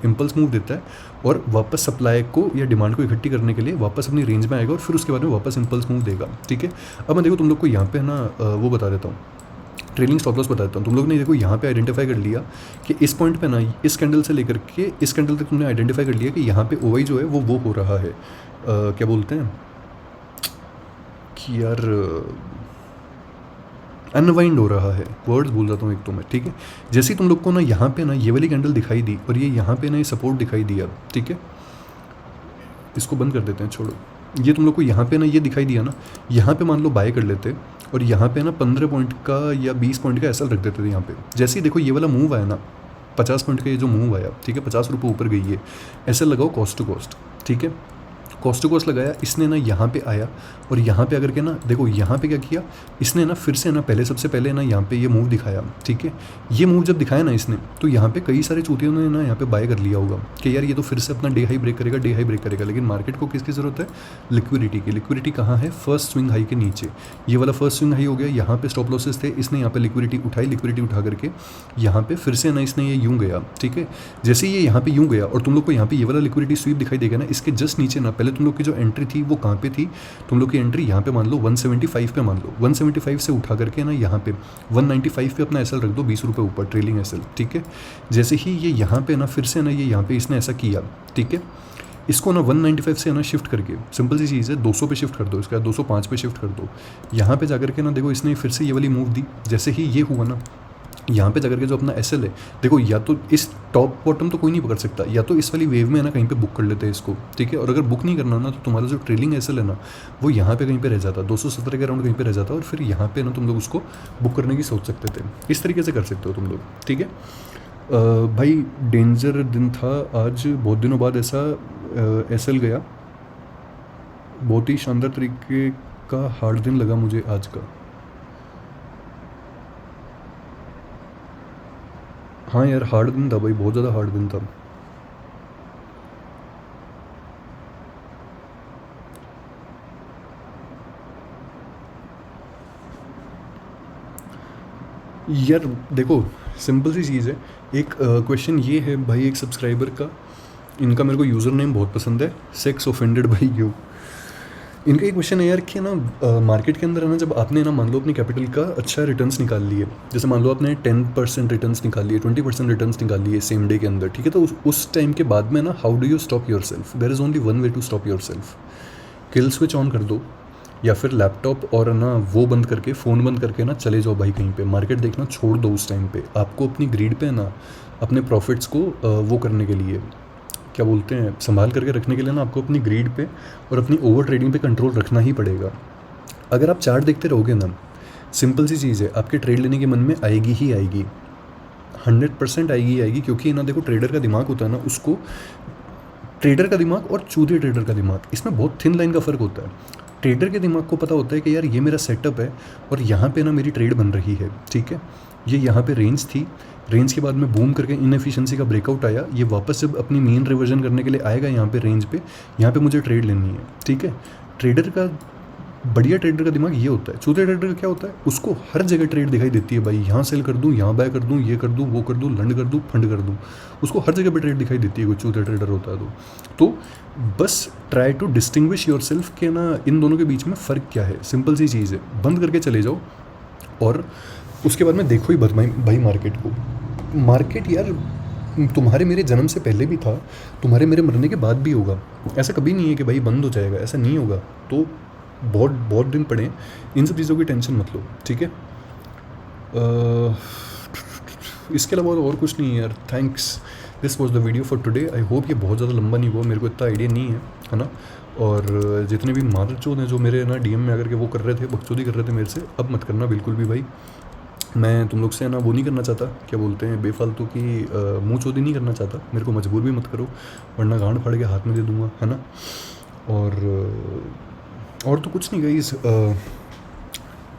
इम्पल्स मूव देता है और वापस सप्लाई को या डिमांड को इकट्ठी करने के लिए वापस अपनी रेंज में आएगा और फिर उसके बाद में वापस इम्पल्स मूव देगा, ठीक है। अब मैं देखो तुम लोग को यहाँ पे ना वो बता देता हूँ, ट्रेलिंग स्टॉप लॉस बता देता हूँ। तुम लोग ने देखो यहाँ पे आइडेंटिफाई कर लिया कि इस पॉइंट पे ना, इस कैंडल से लेकर के इस कैंडल तक तुमने आइडेंटिफाई कर लिया कि यहाँ पे OI जो है वो हो रहा है, क्या बोलते हैं कि यार अनवाइंड हो रहा है, वर्ड्स भूल जाता हूँ एक तो मैं, ठीक है। जैसे ही तुम लोग को ना यहाँ पे ना ये वाली कैंडल दिखाई दी और ये यहाँ पे ना ये सपोर्ट दिखाई दिया, ठीक है। इसको बंद कर देते हैं, छोड़ो। ये तुम लोग को यहाँ पे ना ये दिखाई दिया ना, यहाँ पे मान लो बाय कर लेते और यहाँ पे ना 15 पॉइंट का या 20 पॉइंट का ऐसा रख देते थे यहाँ पे। जैसे ही देखो ये वाला मूव आया ना, 50 पॉइंट का ये जो मूव आया, ठीक है, 50 रुपये ऊपर गई है, ऐसे लगाओ कॉस्ट टू कॉस्ट, ठीक है। कॉस्ट टू कॉस्ट लगाया, इसने ना यहाँ पे आया और यहाँ पे अगर के ना देखो यहाँ पे क्या किया इसने ना, फिर से ना पहले सबसे पहले ना यहाँ पे ये मूव दिखाया, ठीक है। ये मूव जब दिखाया ना इसने, तो यहाँ पे कई सारे चूतियों ने ना यहाँ पे बाय कर लिया होगा कि यार ये तो फिर से अपना डे हाई ब्रेक करेगा, डे हाई ब्रेक करेगा। लेकिन मार्केट को किसकी ज़रूरत है? लिक्विडिटी की। लिक्विडिटी कहाँ है? फर्स्ट स्विंग हाई के नीचे। ये वाला फर्स्ट स्विंग हाई हो गया, यहाँ पे स्टॉप लॉसेस थे, इसने यहाँ पे लिक्विडिटी उठाई, लिक्विडिटी उठा करके यहाँ पे फिर से ना इसने ये यूँ गया, ठीक है। जैसे ये यहाँ पे यूँ गया और तुम लोग को यहाँ पे ये वाला लिक्विडिटी स्वीप दिखाई देगा ना, इसके जस्ट नीचे ना पहले तुम लोग की जो एंट्री थी वो कहाँ पे थी? तुम लोग की एंट्री यहाँ पे मान लो 175 पे मान लो, 175 से उठा करके ना यहाँ पे 195 पे अपना एसएल रख दो, 20 रुपये ऊपर ट्रेलिंग एसएल, ठीक है। जैसे ही ये यहाँ पे ना फिर से ना ये यहाँ पे इसने ऐसा किया, ठीक है। इसको ना 195 से ना शिफ्ट करके, सिंपल सी चीज़ है, 200 पे शिफ्ट कर दो, इसका 205 पे शिफ्ट कर दो। यहाँ पे जाकर के ना देखो इसने फिर से ये वाली मूव दी। जैसे ही ये हुआ ना, यहाँ पे जाकर के जो अपना एसएल है, देखो या तो इस टॉप बॉटम तो कोई नहीं पकड़ सकता, या तो इस वाली वेव में ना कहीं पे बुक कर लेते हैं इसको, ठीक है। और अगर बुक नहीं करना ना, तो तुम्हारा जो ट्रेलिंग एसएल है ना वो यहाँ पे कहीं पे रह जाता, 217 के अराउंड कहीं पे रह जाता, और फिर यहाँ पे ना तुम लोग उसको बुक करने की सोच सकते थे। इस तरीके से कर सकते हो तुम लोग, ठीक है। भाई डेंजर दिन था आज, बहुत दिनों बाद ऐसा एसएल गया, बहुत ही शानदार तरीके का हार्ड दिन लगा मुझे आज का। हाँ यार हार्ड दिन था भाई, बहुत ज़्यादा हार्ड दिन था। यार देखो सिंपल सी चीज़ है, एक क्वेश्चन ये है भाई एक सब्सक्राइबर का, इनका मेरे को यूज़र नेम बहुत पसंद है, सेक्स ऑफेंडेड बाई यू। इनका एक क्वेश्चन है यार कि ना मार्केट के अंदर है ना, जब आपने ना मान लो अपनी कैपिटल का अच्छा रिटर्न्स निकाल लिए, जैसे मान लो आपने 10% रिटर्न्स निकाल लिए, 20% रिटर्न्स निकाल लिए सेम डे के अंदर, ठीक है। तो उस टाइम के बाद में ना how do you stop yourself? There is only one way to stop yourself. Kill switch on कर दो, या फिर लैपटॉप और ना वो बंद करके, फ़ोन बंद करके ना चले जाओ भाई कहीं पे, मार्केट देखना छोड़ दो उस टाइम पे। आपको अपनी ग्रीड पे ना अपने प्रॉफिट्स को वो करने के लिए, क्या बोलते हैं, संभाल करके रखने के लिए ना आपको अपनी ग्रीड पे और अपनी ओवर ट्रेडिंग पे कंट्रोल रखना ही पड़ेगा। अगर आप चार्ट देखते रहोगे ना, सिंपल सी चीज़ है, आपके ट्रेड लेने के मन में आएगी ही आएगी, 100% आएगी, क्योंकि ना देखो ट्रेडर का दिमाग होता है ना, उसको ट्रेडर का दिमाग और चूतिया ट्रेडर का दिमाग, इसमें बहुत थिन लाइन का फ़र्क होता है। ट्रेडर के दिमाग को पता होता है कि यार ये मेरा सेटअप है और यहाँ पे ना मेरी ट्रेड बन रही है, ठीक है। ये यहाँ पे रेंज थी, रेंज के बाद में बूम करके इनएफिशिएंसी का ब्रेकआउट आया, ये वापस जब अपनी मीन रिवर्जन करने के लिए आएगा यहाँ पे रेंज पे, यहाँ पे मुझे ट्रेड लेनी है, ठीक है। ट्रेडर का, बढ़िया ट्रेडर का दिमाग ये होता है। चूतिया ट्रेडर का क्या होता है, उसको हर जगह ट्रेड दिखाई देती है भाई, यहाँ सेल कर दूँ, यहाँ बाय कर दूँ, ये कर दूँ, वो कर दूँ, लंड कर दूँ, फंड कर दूँ, उसको हर जगह पे ट्रेड दिखाई देती है कोई चूतिया ट्रेडर होता है तो बस try to distinguish yourself के ना इन दोनों के बीच में फ़र्क क्या है। सिंपल सी चीज़ है, बंद करके चले जाओ और उसके बाद में देखो ही बस भाई मार्केट को। मार्केट यार तुम्हारे मेरे जन्म से पहले भी था, तुम्हारे मेरे मरने के बाद भी होगा। ऐसा कभी नहीं है कि भाई बंद हो जाएगा, ऐसा नहीं होगा। तो बहुत बहुत दिन पड़े, इन सब चीज़ों की टेंशन मत लो, ठीक है। इसके अलावा और कुछ नहीं है यार। Thanks, this was the video for today. I hope ये बहुत ज़्यादा लंबा नहीं हुआ, मेरे को इतना आइडिया नहीं है ना। और जितने भी मादरचोद हैं जो मेरे ना डीएम में आकर के वो कर रहे थे, बकचोदी कर रहे थे मेरे से, अब मत करना बिल्कुल भी भाई। मैं तुम लोग से ना वो नहीं करना चाहता, क्या बोलते हैं, बेफालतू की मुँह चोदी नहीं करना चाहता। मेरे को मजबूर भी मत करो, वरना गांड फाड़ के हाथ में दे दूँगा, है ना। और तो कुछ नहीं guys,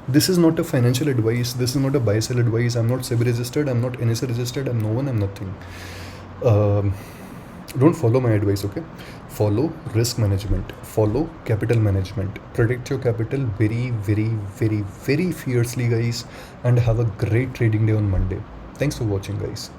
this is not a financial advice, this is not a buy sell advice, I'm not SEBI registered, I'm not NSE registered, I'm no one, I'm nothing. Don't follow my advice, okay? Follow risk management, follow capital management, protect your capital very very very very fiercely guys, and have a great trading day on Monday. Thanks for watching guys.